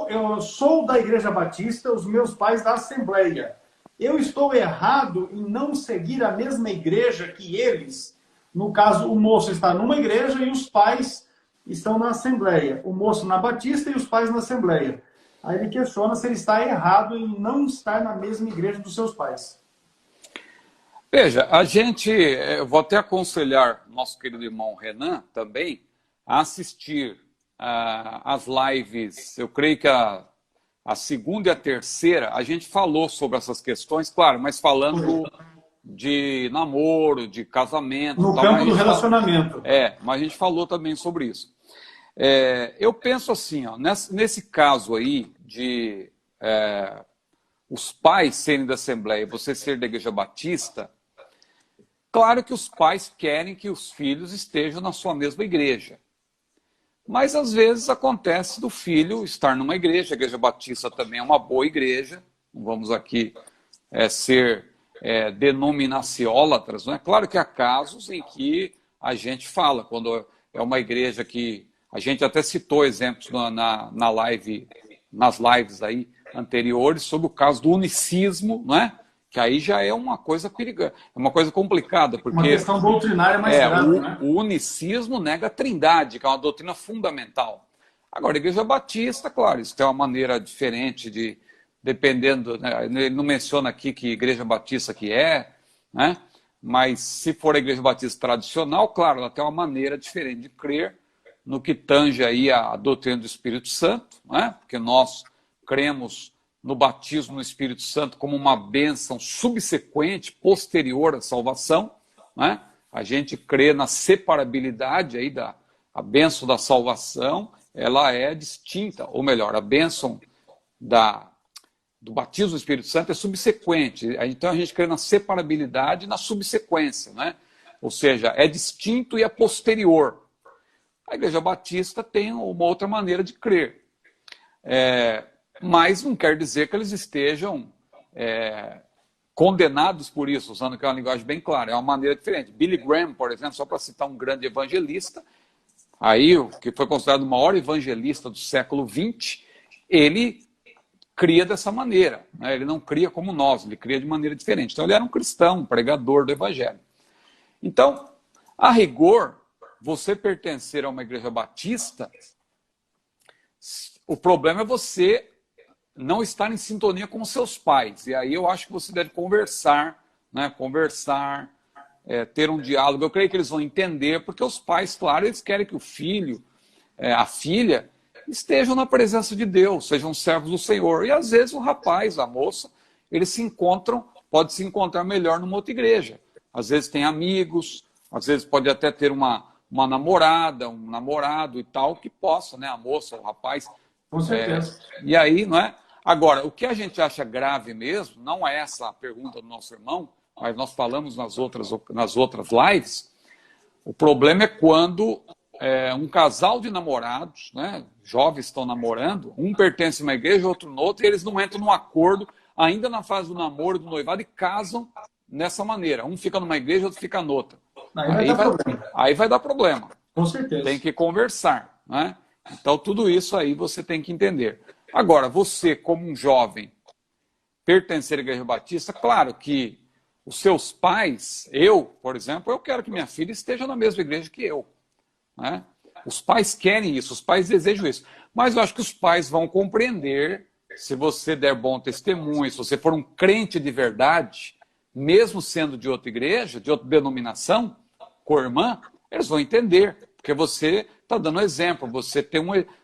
eu sou da Igreja Batista, os meus pais da Assembleia. Eu estou errado em não seguir a mesma igreja que eles? No caso, o moço está numa igreja e os pais estão na Assembleia. O moço na Batista e os pais na Assembleia. Aí ele questiona se ele está errado em não estar na mesma igreja dos seus pais. Veja, eu vou até aconselhar nosso querido irmão Renan também a assistir as lives. Eu creio que a segunda e a terceira, a gente falou sobre essas questões, claro, mas falando de namoro, de casamento. No campo do relacionamento. Mas a gente falou também sobre isso. Eu penso assim, ó, nesse caso aí de os pais serem da Assembleia e você ser da Igreja Batista, claro que os pais querem que os filhos estejam na sua mesma igreja. Mas às vezes acontece do filho estar numa igreja, a Igreja Batista também é uma boa igreja, não vamos aqui ser denominaciólatras, não é? Claro que há casos em que a gente fala, quando é uma igreja que a gente até citou exemplos nas lives aí anteriores sobre o caso do unicismo, não é? Que aí já é uma coisa perigosa, é uma coisa complicada. Porque uma questão doutrinária mais grave, né? O unicismo nega a trindade, que é uma doutrina fundamental. Agora, a Igreja Batista, claro, isso tem uma maneira diferente de, dependendo, né? Ele não menciona aqui que Igreja Batista que né? Mas se for a Igreja Batista tradicional, claro, ela tem uma maneira diferente de crer no que tange aí a doutrina do Espírito Santo, né? Porque nós cremos no batismo no Espírito Santo como uma bênção subsequente, posterior à salvação, né? A gente crê na separabilidade aí a bênção da salvação, ela é distinta, ou melhor, a bênção do batismo do Espírito Santo é subsequente, então a gente crê na separabilidade e na subsequência, né? Ou seja, é distinto e é posterior. A Igreja Batista tem uma outra maneira de crer. Mas não quer dizer que eles estejam condenados por isso, usando aquela linguagem bem clara. É uma maneira diferente. Billy Graham, por exemplo, só para citar um grande evangelista, aí, que foi considerado o maior evangelista do século XX, ele cria dessa maneira, né? Ele não cria como nós, ele cria de maneira diferente. Então ele era um cristão, um pregador do evangelho. Então, a rigor, você pertencer a uma igreja batista, o problema é você não estar em sintonia com os seus pais. E aí eu acho que você deve conversar, né? Ter um diálogo. Eu creio que eles vão entender, porque os pais, claro, eles querem que o filho, a filha, estejam na presença de Deus, sejam servos do Senhor. E às vezes o rapaz, a moça, eles pode se encontrar melhor numa outra igreja. Às vezes tem amigos, às vezes pode até ter uma namorada, um namorado e tal, que possa, né? A moça, o rapaz. Com certeza. E aí, não é? Agora, o que a gente acha grave mesmo, não é essa a pergunta do nosso irmão, mas nós falamos nas outras lives, o problema é quando um casal de namorados, né, jovens estão namorando, um pertence a uma igreja, outro noutra, e eles não entram num acordo, ainda na fase do namoro, do noivado, e casam nessa maneira. Um fica numa igreja, outro fica noutra. Aí vai dar problema. Com certeza. Tem que conversar, né? Então, tudo isso aí você tem que entender. Agora, você, como um jovem, pertencer à Igreja Batista, claro que os seus pais, eu, por exemplo, eu quero que minha filha esteja na mesma igreja que eu, né? Os pais querem isso, os pais desejam isso. Mas eu acho que os pais vão compreender, se você der bom testemunho, se você for um crente de verdade, mesmo sendo de outra igreja, de outra denominação, co-irmã, eles vão entender. Porque você está dando exemplo, você tem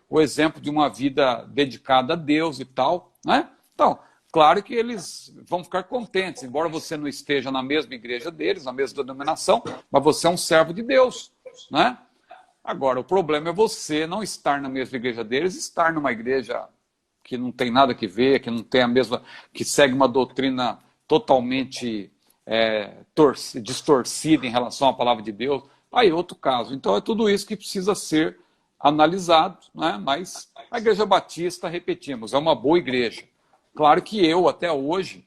o exemplo de uma vida dedicada a Deus e tal, né? Então, claro que eles vão ficar contentes, embora você não esteja na mesma igreja deles, na mesma denominação, mas você é um servo de Deus, né? Agora, o problema é você não estar na mesma igreja deles, estar numa igreja que não tem nada que ver, que não tem a mesma, que segue uma doutrina totalmente distorcida em relação à palavra de Deus. Aí, outro caso. Então, é tudo isso que precisa ser analisado, né? Mas a Igreja Batista, repetimos, é uma boa igreja. Claro que eu, até hoje,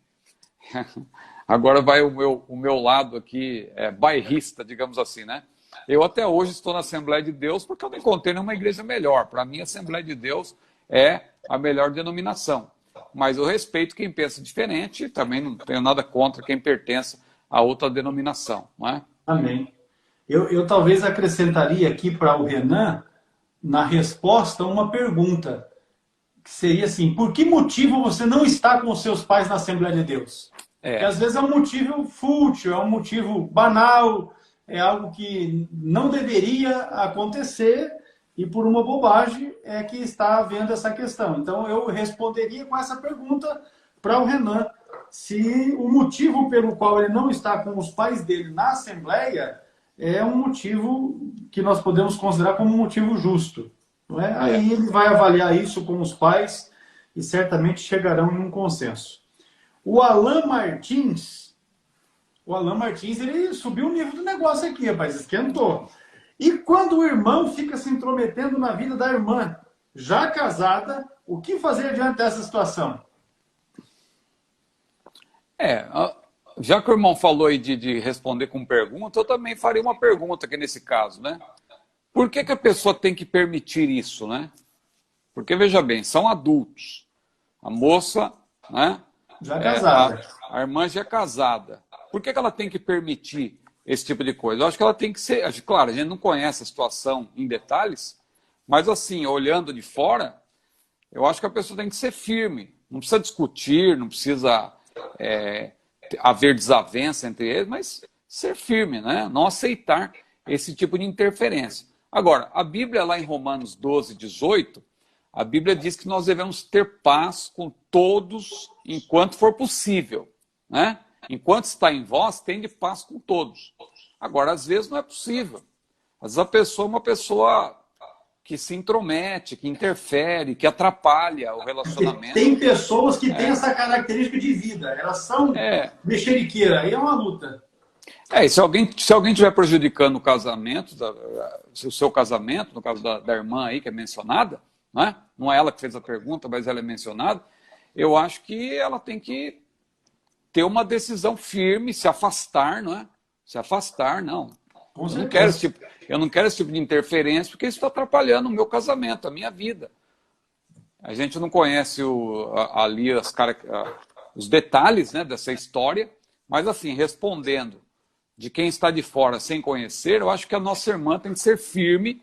agora vai o meu lado aqui, bairrista, digamos assim, né? Eu até hoje estou na Assembleia de Deus porque eu não encontrei nenhuma igreja melhor. Para mim, a Assembleia de Deus é a melhor denominação. Mas eu respeito quem pensa diferente e também não tenho nada contra quem pertence a outra denominação, não é? Amém. Eu talvez acrescentaria aqui para o Renan, na resposta, uma pergunta, que seria assim: por que motivo você não está com os seus pais na Assembleia de Deus? Porque às vezes é um motivo fútil, é um motivo banal, é algo que não deveria acontecer e por uma bobagem é que está havendo essa questão. Então eu responderia com essa pergunta para o Renan: se o motivo pelo qual ele não está com os pais dele na Assembleia é um motivo que nós podemos considerar como um motivo justo. Não é? Aí ele vai avaliar isso com os pais e certamente chegarão em um consenso. O Alan Martins, ele subiu o nível do negócio aqui, rapaz, esquentou. E quando o irmão fica se intrometendo na vida da irmã, já casada, o que fazer diante dessa situação? Já que o irmão falou aí de responder com pergunta, eu também faria uma pergunta aqui nesse caso, né? Por que a pessoa tem que permitir isso, né? Porque, veja bem, são adultos. A moça, né? Já casada. A irmã já é casada. Por que ela tem que permitir esse tipo de coisa? Eu acho que ela tem que ser... Claro, a gente não conhece a situação em detalhes, mas assim, olhando de fora, eu acho que a pessoa tem que ser firme. Não precisa discutir, não precisa haver desavença entre eles, mas ser firme, né? Não aceitar esse tipo de interferência. Agora, a Bíblia, lá em Romanos 12, 18, a Bíblia diz que nós devemos ter paz com todos enquanto for possível, né? Enquanto está em vós, tende paz com todos. Agora, às vezes não é possível. Às vezes a pessoa é uma pessoa que se intromete, que interfere, que atrapalha o relacionamento. Tem pessoas que têm essa característica de vida. Elas são mexeriqueiras. Aí é uma luta. E se alguém estiver prejudicando o casamento, o seu casamento, no caso da irmã aí que é mencionada, né? Não é ela que fez a pergunta, mas ela é mencionada, eu acho que ela tem que ter uma decisão firme, se afastar, não é? Se afastar, não. Eu não quero esse tipo de interferência, porque isso está atrapalhando o meu casamento, a minha vida. A gente não conhece ali os detalhes, né, dessa história, mas assim, respondendo de quem está de fora sem conhecer, eu acho que a nossa irmã tem que ser firme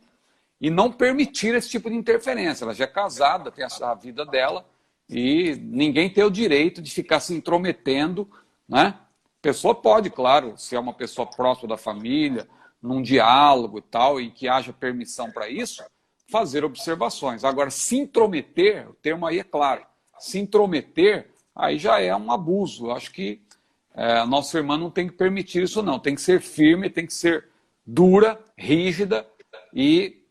e não permitir esse tipo de interferência. Ela já é casada, tem a vida dela, e ninguém tem o direito de ficar se intrometendo, né? A pessoa pode, claro, se é uma pessoa próxima da família, num diálogo e tal, e que haja permissão para isso, fazer observações. Agora, se intrometer, o termo aí é claro, se intrometer, aí já é um abuso. Eu acho que a nossa irmã não tem que permitir isso, não. Tem que ser firme, tem que ser dura, rígida e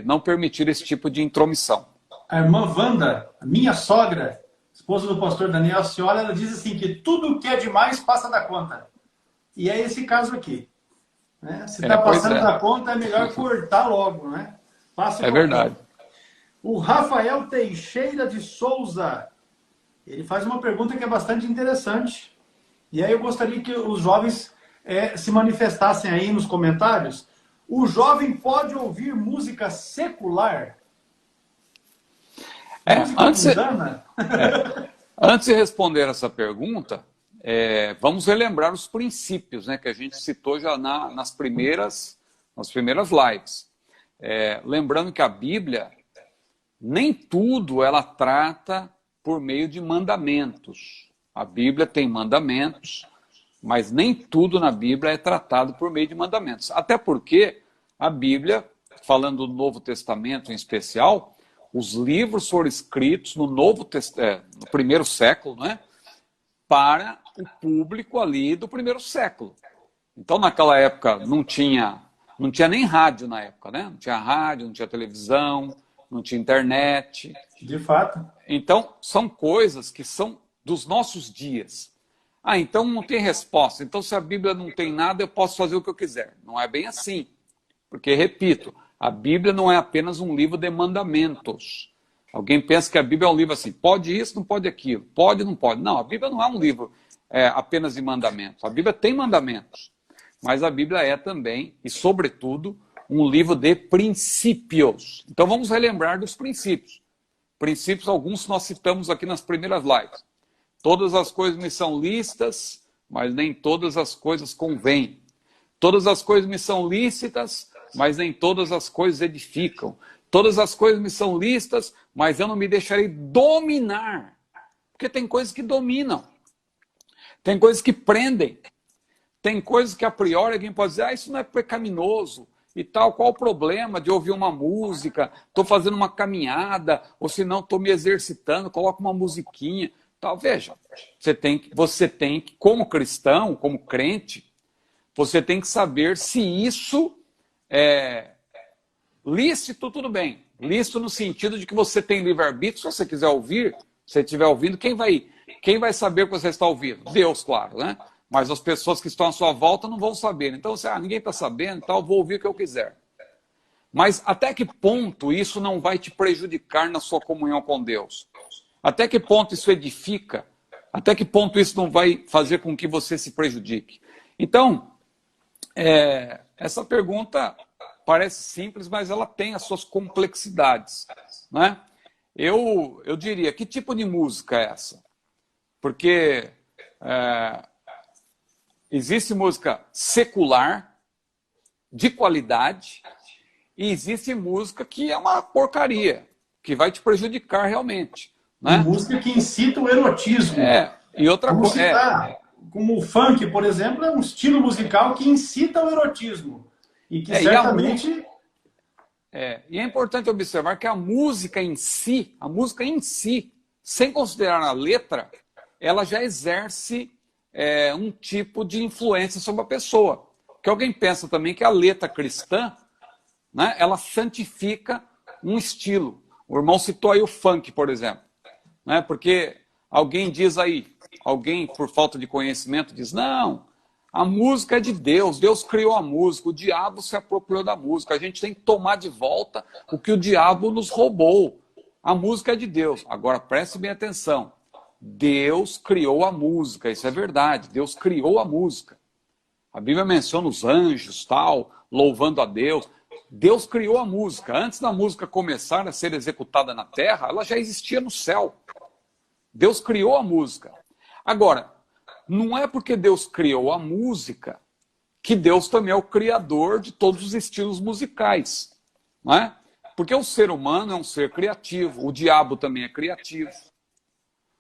não permitir esse tipo de intromissão. A irmã Wanda, minha sogra, esposa do pastor Daniel, a senhora, ela diz assim que tudo que é demais passa da conta. E é esse caso aqui. Né? Se está passando da conta, é melhor cortar logo, né? Passa verdade. O Rafael Teixeira de Souza, ele faz uma pergunta que é bastante interessante. E aí eu gostaria que os jovens se manifestassem aí nos comentários. O jovem pode ouvir música secular? Antes de responder essa pergunta, vamos relembrar os princípios, né, que a gente citou já nas primeiras lives. Lembrando que a Bíblia, nem tudo ela trata por meio de mandamentos. A Bíblia tem mandamentos, mas nem tudo na Bíblia é tratado por meio de mandamentos. Até porque a Bíblia, falando do Novo Testamento em especial, os livros foram escritos no no primeiro século, né, para o público ali do primeiro século. Então, naquela época, não tinha nem rádio na época, né? Não tinha rádio, não tinha televisão, não tinha internet. De fato. Então, são coisas que são dos nossos dias. Ah, então não tem resposta. Então, se a Bíblia não tem nada, eu posso fazer o que eu quiser. Não é bem assim. Porque, repito, a Bíblia não é apenas um livro de mandamentos. Alguém pensa que a Bíblia é um livro assim, pode isso, não pode aquilo, pode, não pode. Não, a Bíblia não é um livro apenas de mandamentos. A Bíblia tem mandamentos, mas a Bíblia é também, e sobretudo, um livro de princípios. Então vamos relembrar dos princípios. Princípios, alguns nós citamos aqui nas primeiras lives. Todas as coisas me são lícitas, mas nem todas as coisas convêm. Todas as coisas me são lícitas, mas nem todas as coisas edificam. Todas as coisas me são lícitas, mas eu não me deixarei dominar. Porque tem coisas que dominam. Tem coisas que prendem. Tem coisas que a priori alguém pode dizer, isso não é pecaminoso e tal. Qual o problema de ouvir uma música? Estou fazendo uma caminhada, ou se não, estou me exercitando, coloco uma musiquinha. Tal. Veja, você tem que, como cristão, como crente, você tem que saber se isso é lícito, tudo bem. Lícito no sentido de que você tem livre-arbítrio, se você quiser ouvir, se você estiver ouvindo, quem vai saber o que você está ouvindo? Deus, claro, né? Mas as pessoas que estão à sua volta não vão saber. Então, você, ninguém está sabendo, então eu vou ouvir o que eu quiser. Mas até que ponto isso não vai te prejudicar na sua comunhão com Deus? Até que ponto isso edifica? Até que ponto isso não vai fazer com que você se prejudique? Então, essa pergunta parece simples, mas ela tem as suas complexidades, né? Eu diria, que tipo de música é essa? Porque existe música secular, de qualidade, e existe música que é uma porcaria, que vai te prejudicar realmente. Né? Música que incita o erotismo. E outra coisa. Como o funk, por exemplo, é um estilo musical que incita o erotismo. E que certamente. E é importante observar que a música em si, sem considerar a letra, ela já exerce um tipo de influência sobre a pessoa. Porque alguém pensa também que a letra cristã, né, ela santifica um estilo. O irmão citou aí o funk, por exemplo. Né, porque alguém diz aí, alguém por falta de conhecimento diz, não, a música é de Deus, Deus criou a música, o diabo se apropriou da música, a gente tem que tomar de volta o que o diabo nos roubou. A música é de Deus. Agora preste bem atenção, Deus criou a música, isso é verdade, Deus criou a música. A Bíblia menciona os anjos, tal, louvando a Deus. Deus criou a música. Antes da música começar a ser executada na terra, ela já existia no céu. Deus criou a música. Agora, não é porque Deus criou a música que Deus também é o criador de todos os estilos musicais. Não é? Porque o ser humano é um ser criativo, o diabo também é criativo.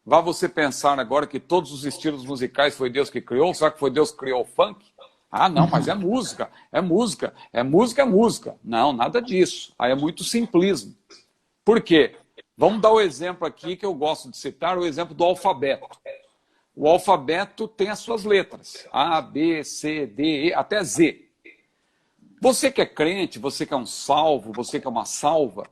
Vá você pensar agora que todos os estilos musicais foi Deus que criou? Será que foi Deus que criou o funk? Ah, não, mas é música, é música, é música, é música. Não, nada disso. Aí é muito simplismo. Por quê? Vamos dar o exemplo aqui que eu gosto de citar, o exemplo do alfabeto. O alfabeto tem as suas letras. A, B, C, D, E, até Z. Você que é crente, você que é um salvo, você que é uma salva,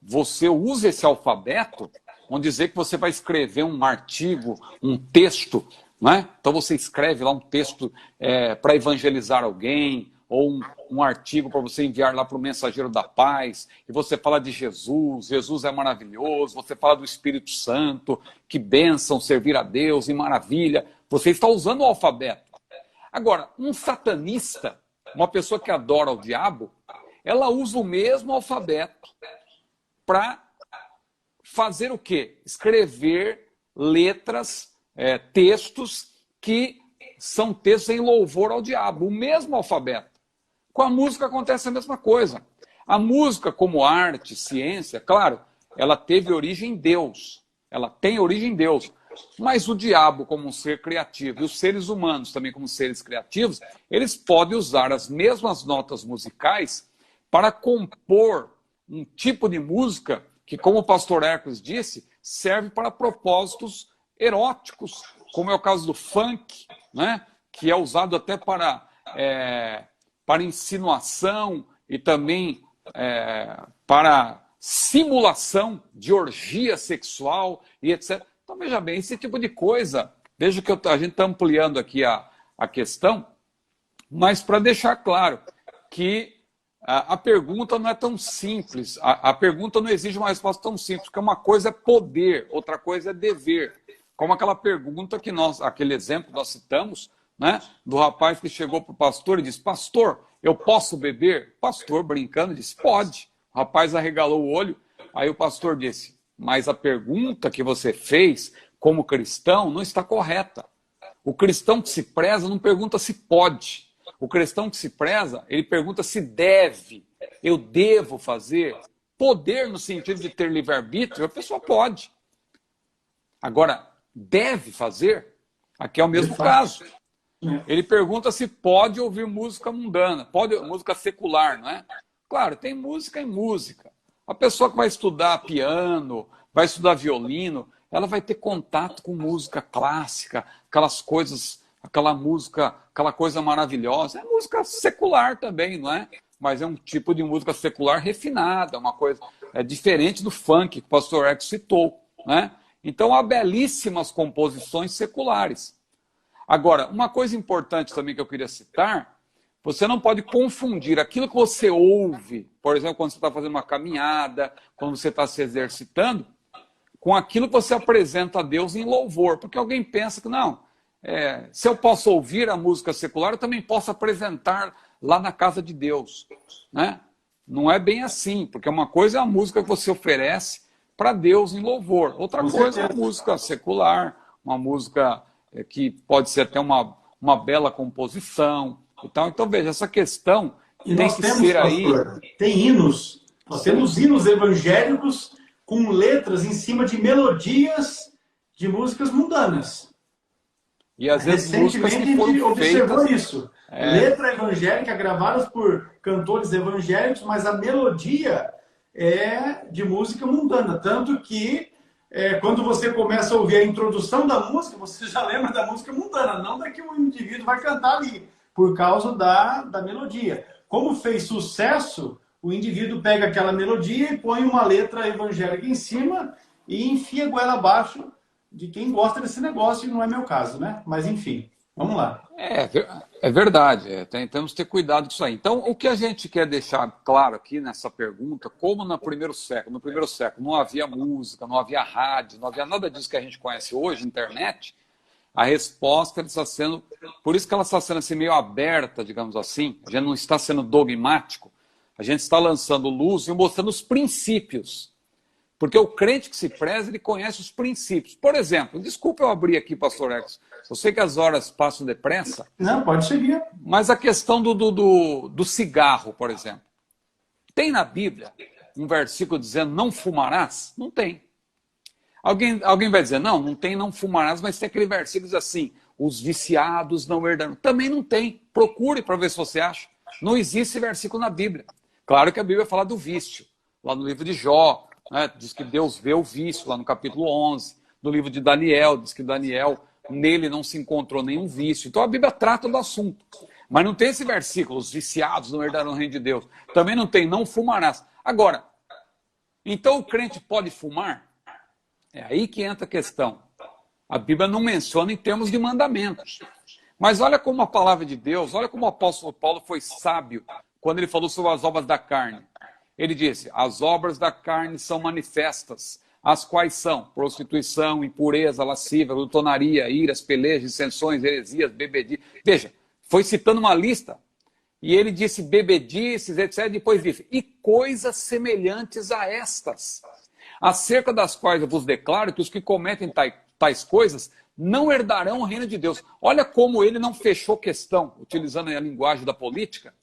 você usa esse alfabeto, vamos dizer que você vai escrever um artigo, um texto, né? Então você escreve lá um texto para evangelizar alguém, ou um artigo para você enviar lá para o Mensageiro da Paz, e você fala de Jesus, Jesus é maravilhoso, você fala do Espírito Santo, que bênção servir a Deus, e maravilha. Você está usando o alfabeto. Agora, um satanista, uma pessoa que adora o diabo, ela usa o mesmo alfabeto para fazer o quê? Escrever letras, textos que são textos em louvor ao diabo, o mesmo alfabeto. Com a música acontece a mesma coisa. A música como arte, ciência, claro, ela teve origem em Deus, ela tem origem em Deus, mas o diabo como um ser criativo e os seres humanos também como seres criativos, eles podem usar as mesmas notas musicais para compor um tipo de música que, como o pastor Hércules disse, serve para propósitos eróticos, como é o caso do funk, né? Que é usado até para insinuação e também para simulação de orgia sexual e etc. Então, veja bem, esse tipo de coisa, veja que a gente está ampliando aqui a questão, mas para deixar claro que a pergunta não é tão simples, a pergunta não exige uma resposta tão simples, porque uma coisa é poder, outra coisa é dever. Como aquela pergunta que aquele exemplo que nós citamos, né, do rapaz que chegou para o pastor e disse: pastor, eu posso beber? O pastor, brincando, disse: pode. O rapaz arregalou o olho, aí o pastor disse: mas a pergunta que você fez como cristão não está correta. O cristão que se preza não pergunta se pode. O cristão que se preza, ele pergunta se deve. Eu devo fazer? Poder no sentido de ter livre-arbítrio, a pessoa pode. Agora, deve fazer? Aqui é o mesmo caso. Ele pergunta se pode ouvir música mundana, pode música secular, não é? Claro, tem música e música. A pessoa que vai estudar piano, vai estudar violino, ela vai ter contato com música clássica, aquelas coisas, aquela música, aquela coisa maravilhosa. É música secular também, não é? Mas é um tipo de música secular refinada, uma coisa diferente do funk que o pastor Eco citou, né? Então há belíssimas composições seculares. Agora, uma coisa importante também que eu queria citar, você não pode confundir aquilo que você ouve, por exemplo, quando você está fazendo uma caminhada, quando você está se exercitando, com aquilo que você apresenta a Deus em louvor. Porque alguém pensa que, não, se eu posso ouvir a música secular, eu também posso apresentar lá na casa de Deus, né? Não é bem assim, porque uma coisa é a música que você oferece para Deus em louvor. Outra coisa é a música secular, uma música que pode ser até uma bela composição e tal. Então, veja, essa questão e tem nós que temos, ser pastor, aí... tem hinos, nós temos hinos evangélicos com letras em cima de melodias de músicas mundanas. E às vezes músicas que foram a gente observou feitas... isso. Letra evangélica gravadas por cantores evangélicos, mas a melodia é de música mundana. Tanto que quando você começa a ouvir a introdução da música, você já lembra da música mundana, não da que o indivíduo vai cantar ali, por causa da melodia. Como fez sucesso, o indivíduo pega aquela melodia e põe uma letra evangélica em cima e enfia a goela abaixo de quem gosta desse negócio, e não é meu caso, né? Mas enfim, vamos lá. É verdade, temos que ter cuidado com isso aí. Então, o que a gente quer deixar claro aqui nessa pergunta, como no primeiro século não havia música, não havia rádio, não havia nada disso que a gente conhece hoje, internet, a resposta está sendo, por isso que ela está sendo assim meio aberta, digamos assim, a gente não está sendo dogmático, a gente está lançando luz e mostrando os princípios. Porque o crente que se preza, ele conhece os princípios. Por exemplo, desculpa eu abrir aqui, pastor Ex, eu sei que as horas passam depressa. Não, pode seguir. Mas a questão do cigarro, por exemplo. Tem na Bíblia um versículo dizendo não fumarás? Não tem. Alguém vai dizer, não tem não fumarás, mas tem aquele versículo que diz assim, os viciados não herdarão. Também não tem. Procure para ver se você acha. Não existe esse versículo na Bíblia. Claro que a Bíblia fala do vício. Lá no livro de Jó, né, diz que Deus vê o vício, lá no capítulo 11. No livro de Daniel, diz que Daniel, nele não se encontrou nenhum vício. Então a Bíblia trata do assunto. Mas não tem esse versículo, os viciados não herdarão o reino de Deus. Também não tem, não fumarás. Agora, então o crente pode fumar? É aí que entra a questão. A Bíblia não menciona em termos de mandamentos. Mas olha como a palavra de Deus, olha como o apóstolo Paulo foi sábio quando ele falou sobre as obras da carne. Ele disse, as obras da carne são manifestas, as quais são prostituição, impureza, lascívia, glutonaria, iras, pelejas, dissensões, heresias, bebedices. Veja, foi citando uma lista. E ele disse bebedices, etc. Depois disse, e coisas semelhantes a estas, acerca das quais eu vos declaro que os que cometem tais coisas não herdarão o reino de Deus. Olha como ele não fechou questão, utilizando a linguagem da política.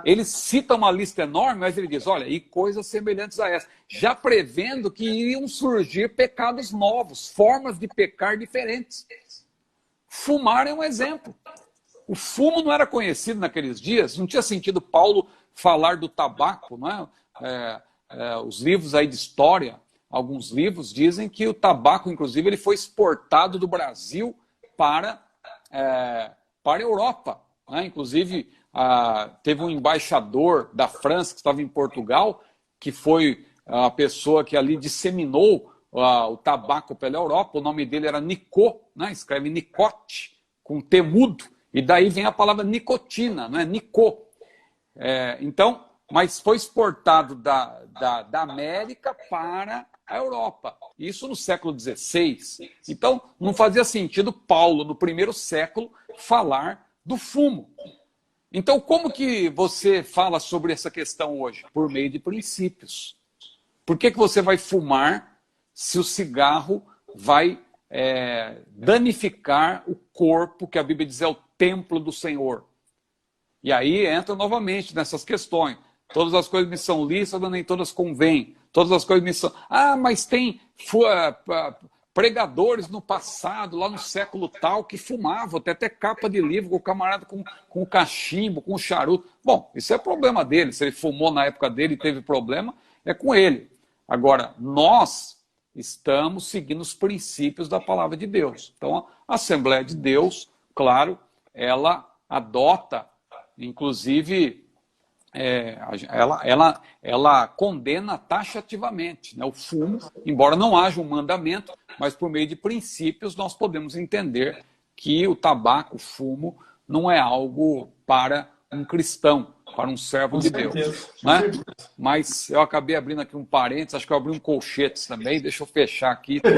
Ele cita uma lista enorme, mas ele diz, olha, e coisas semelhantes a essa, já prevendo que iriam surgir pecados novos, formas de pecar diferentes. Fumar é um exemplo. O fumo não era conhecido naqueles dias, não tinha sentido Paulo falar do tabaco, não é? Os livros aí de história, alguns livros dizem que o tabaco, inclusive, ele foi exportado do Brasil para a Europa, né? Inclusive, teve um embaixador da França que estava em Portugal, que foi a pessoa que ali disseminou o tabaco pela Europa. O nome dele era Nicot, né? Escreve Nicote, com T mudo, e daí vem a palavra nicotina, né? Nicot. Então, mas foi exportado da América para a Europa. Isso no século XVI. Então, não fazia sentido Paulo, no primeiro século, falar do fumo. Então, como que você fala sobre essa questão hoje? Por meio de princípios. Por que você vai fumar se o cigarro vai danificar o corpo, que a Bíblia diz é o templo do Senhor? E aí entra novamente nessas questões. Todas as coisas me são lícitas, nem todas convêm. Todas as coisas me são... mas tem pregadores no passado, lá no século tal, que fumavam, até capa de livro com o camarada com cachimbo, com charuto. Bom, isso é problema dele. Se ele fumou na época dele e teve problema, é com ele. Agora, nós estamos seguindo os princípios da palavra de Deus. Então, a Assembleia de Deus, claro, ela adota, inclusive... ela condena taxativamente, né, o fumo, embora não haja um mandamento, mas por meio de princípios nós podemos entender que o tabaco, o fumo, não é algo para um cristão, para um servo de Deus. Né? Mas eu acabei abrindo aqui um parênteses, acho que eu abri um colchete também, deixa eu fechar aqui tudo,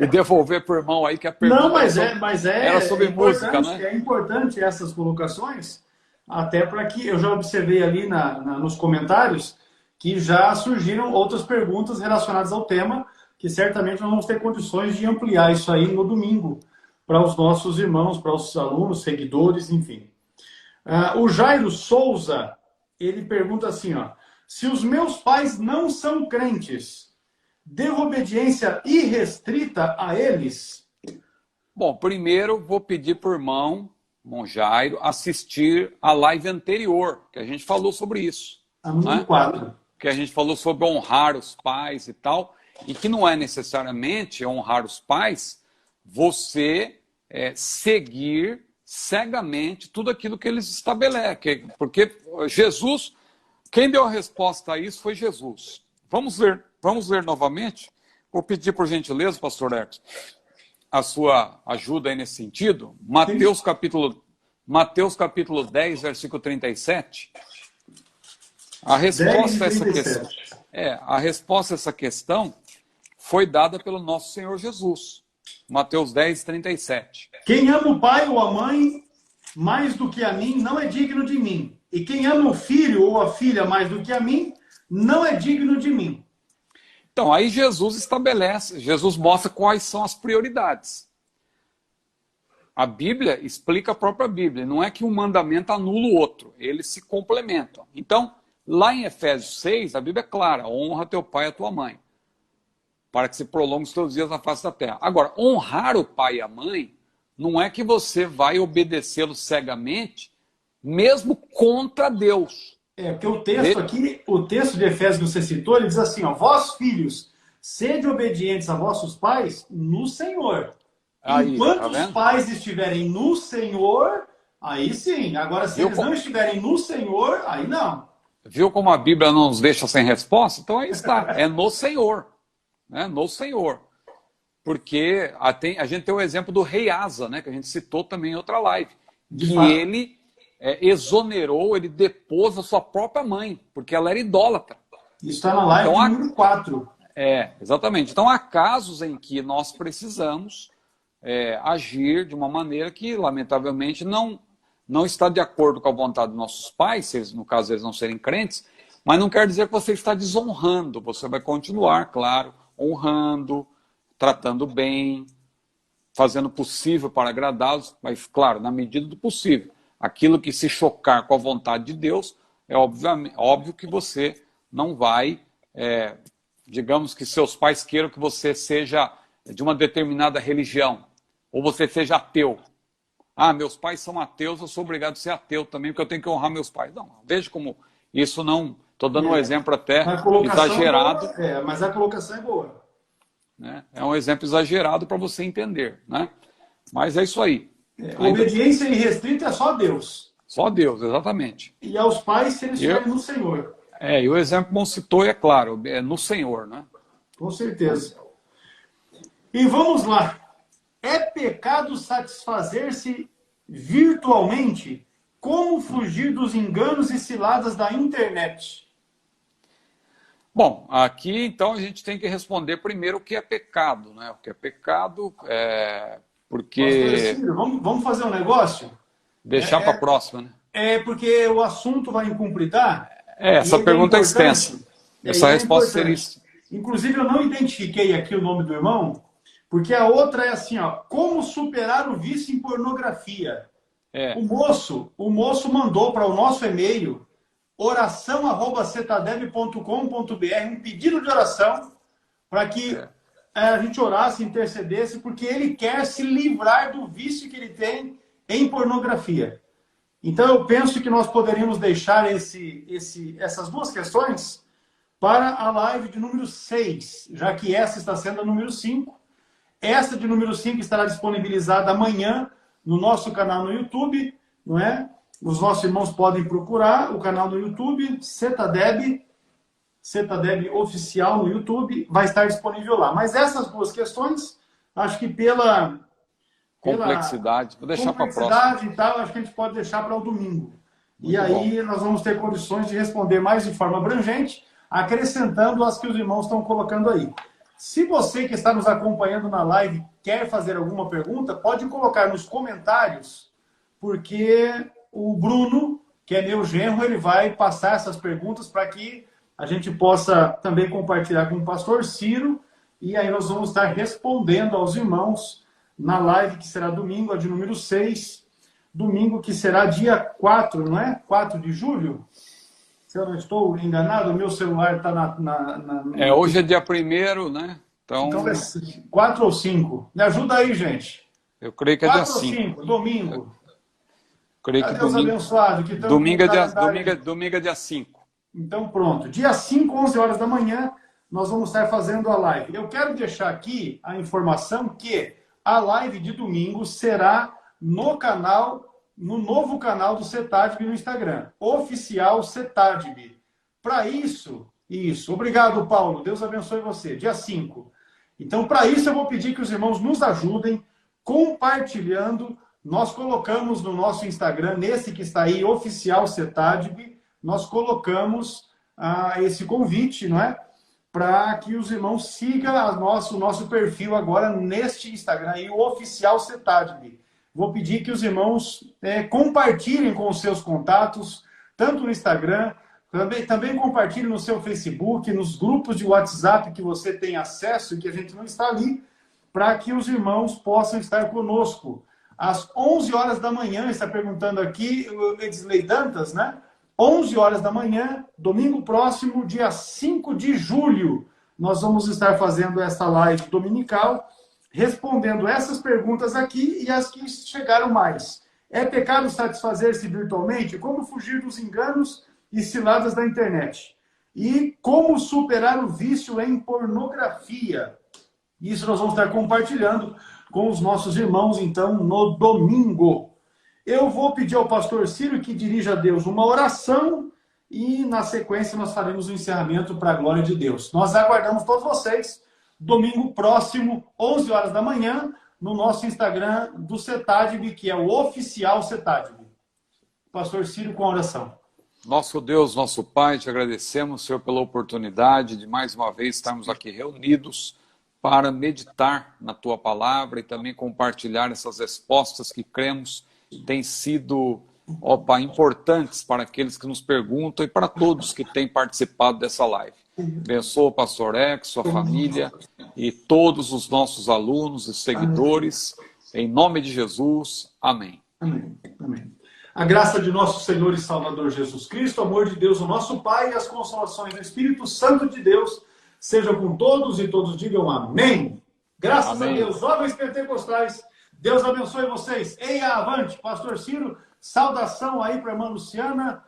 e devolver para o irmão aí que a pergunta era sobre música. Né? É importante essas colocações, até para que eu já observei ali nos comentários que já surgiram outras perguntas relacionadas ao tema, que certamente nós vamos ter condições de ampliar isso aí no domingo, para os nossos irmãos, para os alunos, seguidores, enfim. O Jairo Souza, ele pergunta assim, se os meus pais não são crentes, devo obediência irrestrita a eles? Bom, primeiro vou pedir para o irmão Jairo assistir a live anterior, que a gente falou sobre isso. A número 4. Que a gente falou sobre honrar os pais e tal, e que não é necessariamente honrar os pais você seguir cegamente tudo aquilo que eles estabelecem. Porque Jesus, quem deu a resposta a isso foi Jesus. Vamos ler novamente. Vou pedir por gentileza, pastor Hermes, a sua ajuda aí nesse sentido. Mateus capítulo 10, versículo 37. A resposta a essa questão foi dada pelo nosso Senhor Jesus. Mateus 10, 37. Quem ama o pai ou a mãe mais do que a mim não é digno de mim. E quem ama o filho ou a filha mais do que a mim não é digno de mim. Então, aí Jesus mostra quais são as prioridades. A Bíblia explica a própria Bíblia. Não é que um mandamento anula o outro, eles se complementam. Então, lá em Efésios 6, a Bíblia é clara: honra teu pai e a tua mãe, para que se prolongue os teus dias na face da terra. Agora, honrar o pai e a mãe não é que você vai obedecê-los cegamente, mesmo contra Deus. Porque o texto aqui, o texto de Efésios que você citou, ele diz assim, vós filhos, sede obedientes a vossos pais no Senhor. Aí, enquanto os pais estiverem no Senhor, aí sim. Agora, se eles não estiverem no Senhor, aí não. Viu como a Bíblia não nos deixa sem resposta? Então aí está, é no Senhor. Né? No Senhor. Porque a gente tem o exemplo do rei Asa, né? Que a gente citou também em outra live. Ele exonerou, ele depôs a sua própria mãe, porque ela era idólatra. Isso está na live número 4. Exatamente. Então há casos em que nós precisamos agir de uma maneira que, lamentavelmente, não está de acordo com a vontade dos nossos pais, se eles, no caso eles não serem crentes, mas não quer dizer que você está desonrando. Você vai continuar, claro, honrando, tratando bem, fazendo o possível para agradá-los, mas, claro, na medida do possível. Aquilo que se chocar com a vontade de Deus, é óbvio que você não vai, digamos que seus pais queiram que você seja de uma determinada religião, ou você seja ateu. Meus pais são ateus, eu sou obrigado a ser ateu também, porque eu tenho que honrar meus pais. Não, veja como Isso não... Estou dando um exemplo até colocação exagerado. Mas a colocação é boa. Né? É um exemplo exagerado para você entender. Né? Mas é isso aí. Obediência irrestrita é só Deus. Só Deus, exatamente. E aos pais, se eles estiverem no Senhor. E o exemplo bom citou, é claro, é no Senhor. Né? Com certeza. E vamos lá. É pecado satisfazer-se virtualmente? Como fugir dos enganos e ciladas da internet? Bom, aqui então a gente tem que responder primeiro o que é pecado, né? O que é pecado porque... Vamos fazer um negócio? Deixar para a próxima, né? Porque o assunto vai incumpridar. Essa pergunta é extensa. Essa resposta seria isso. Inclusive, eu não identifiquei aqui o nome do irmão, porque a outra é assim, ó, como superar o vício em pornografia. O moço mandou para o nosso e-mail oração@cetadeb.com.br um pedido de oração para que a gente orasse, intercedesse, porque ele quer se livrar do vício que ele tem em pornografia. Então eu penso que nós poderíamos deixar essas duas questões para a live de número 6, já que essa está sendo a número 5. Essa de número 5 estará disponibilizada amanhã no nosso canal no YouTube, não é? Os nossos irmãos podem procurar o canal no YouTube, Cetadeb Oficial no YouTube, vai estar disponível lá. Mas essas duas questões, acho que pela complexidade, vou deixar para a próxima. Complexidade e tal, acho que a gente pode deixar para o domingo. Muito aí nós vamos ter condições de responder mais de forma abrangente, acrescentando as que os irmãos estão colocando aí. Se você que está nos acompanhando na live quer fazer alguma pergunta, pode colocar nos comentários, porque o Bruno, que é meu genro, ele vai passar essas perguntas para que a gente possa também compartilhar com o pastor Ciro, e aí nós vamos estar respondendo aos irmãos na live que será domingo, a de número 6, domingo que será dia 4, não é? 4 de julho? Se eu não estou enganado, o meu celular está hoje é dia 1º, né? Então é 4 ou 5. Me ajuda aí, gente. Eu creio que é dia 5. 4 ou 5, domingo. Creio que Deus abençoado. Que domingo é dia 5. Então pronto. Dia 5, 11 horas da manhã, nós vamos estar fazendo a live. Eu quero deixar aqui a informação que a live de domingo será no novo canal do Cetadeb no Instagram, oficial Cetadeb. Para isso, obrigado, Paulo, Deus abençoe você, dia 5. Então, para isso, eu vou pedir que os irmãos nos ajudem compartilhando. Nós colocamos no nosso Instagram, nesse que está aí, oficial Cetadeb, nós colocamos esse convite, não é? Para que os irmãos sigam o nosso perfil agora neste Instagram, aí, o oficial Cetadeb. Vou pedir que os irmãos compartilhem com os seus contatos, tanto no Instagram, também compartilhem no seu Facebook, nos grupos de WhatsApp que você tem acesso e que a gente não está ali, para que os irmãos possam estar conosco. Às 11 horas da manhã, está perguntando aqui, o Edsley Dantas, né? 11 horas da manhã, domingo próximo, dia 5 de julho, nós vamos estar fazendo essa live dominical, respondendo essas perguntas aqui e as que chegaram mais. É pecado satisfazer-se virtualmente? Como fugir dos enganos e ciladas da internet? E como superar o vício em pornografia? Isso nós vamos estar compartilhando com os nossos irmãos, então, no domingo. Eu vou pedir ao pastor Ciro que dirija a Deus uma oração e, na sequência, nós faremos o encerramento para a glória de Deus. Nós aguardamos todos vocês domingo próximo, 11 horas da manhã, no nosso Instagram do Cetadeb, que é o oficial Cetadeb. Pastor Ciro com a oração. Nosso Deus, nosso Pai, te agradecemos, Senhor, pela oportunidade de mais uma vez estarmos aqui reunidos para meditar na Tua Palavra e também compartilhar essas respostas que cremos têm sido, ó Pai, importantes para aqueles que nos perguntam e para todos que têm participado dessa live. Abençoa o pastor Ex, sua família e todos os nossos alunos e seguidores. Em nome de Jesus. Amém. Amém. Amém. A graça de nosso Senhor e Salvador Jesus Cristo, o amor de Deus, o nosso Pai, e as consolações do Espírito Santo de Deus sejam com todos e todos digam amém. Graças amém. A Deus. Jovens pentecostais, Deus abençoe vocês. Eia avante, pastor Ciro, saudação aí para a irmã Luciana.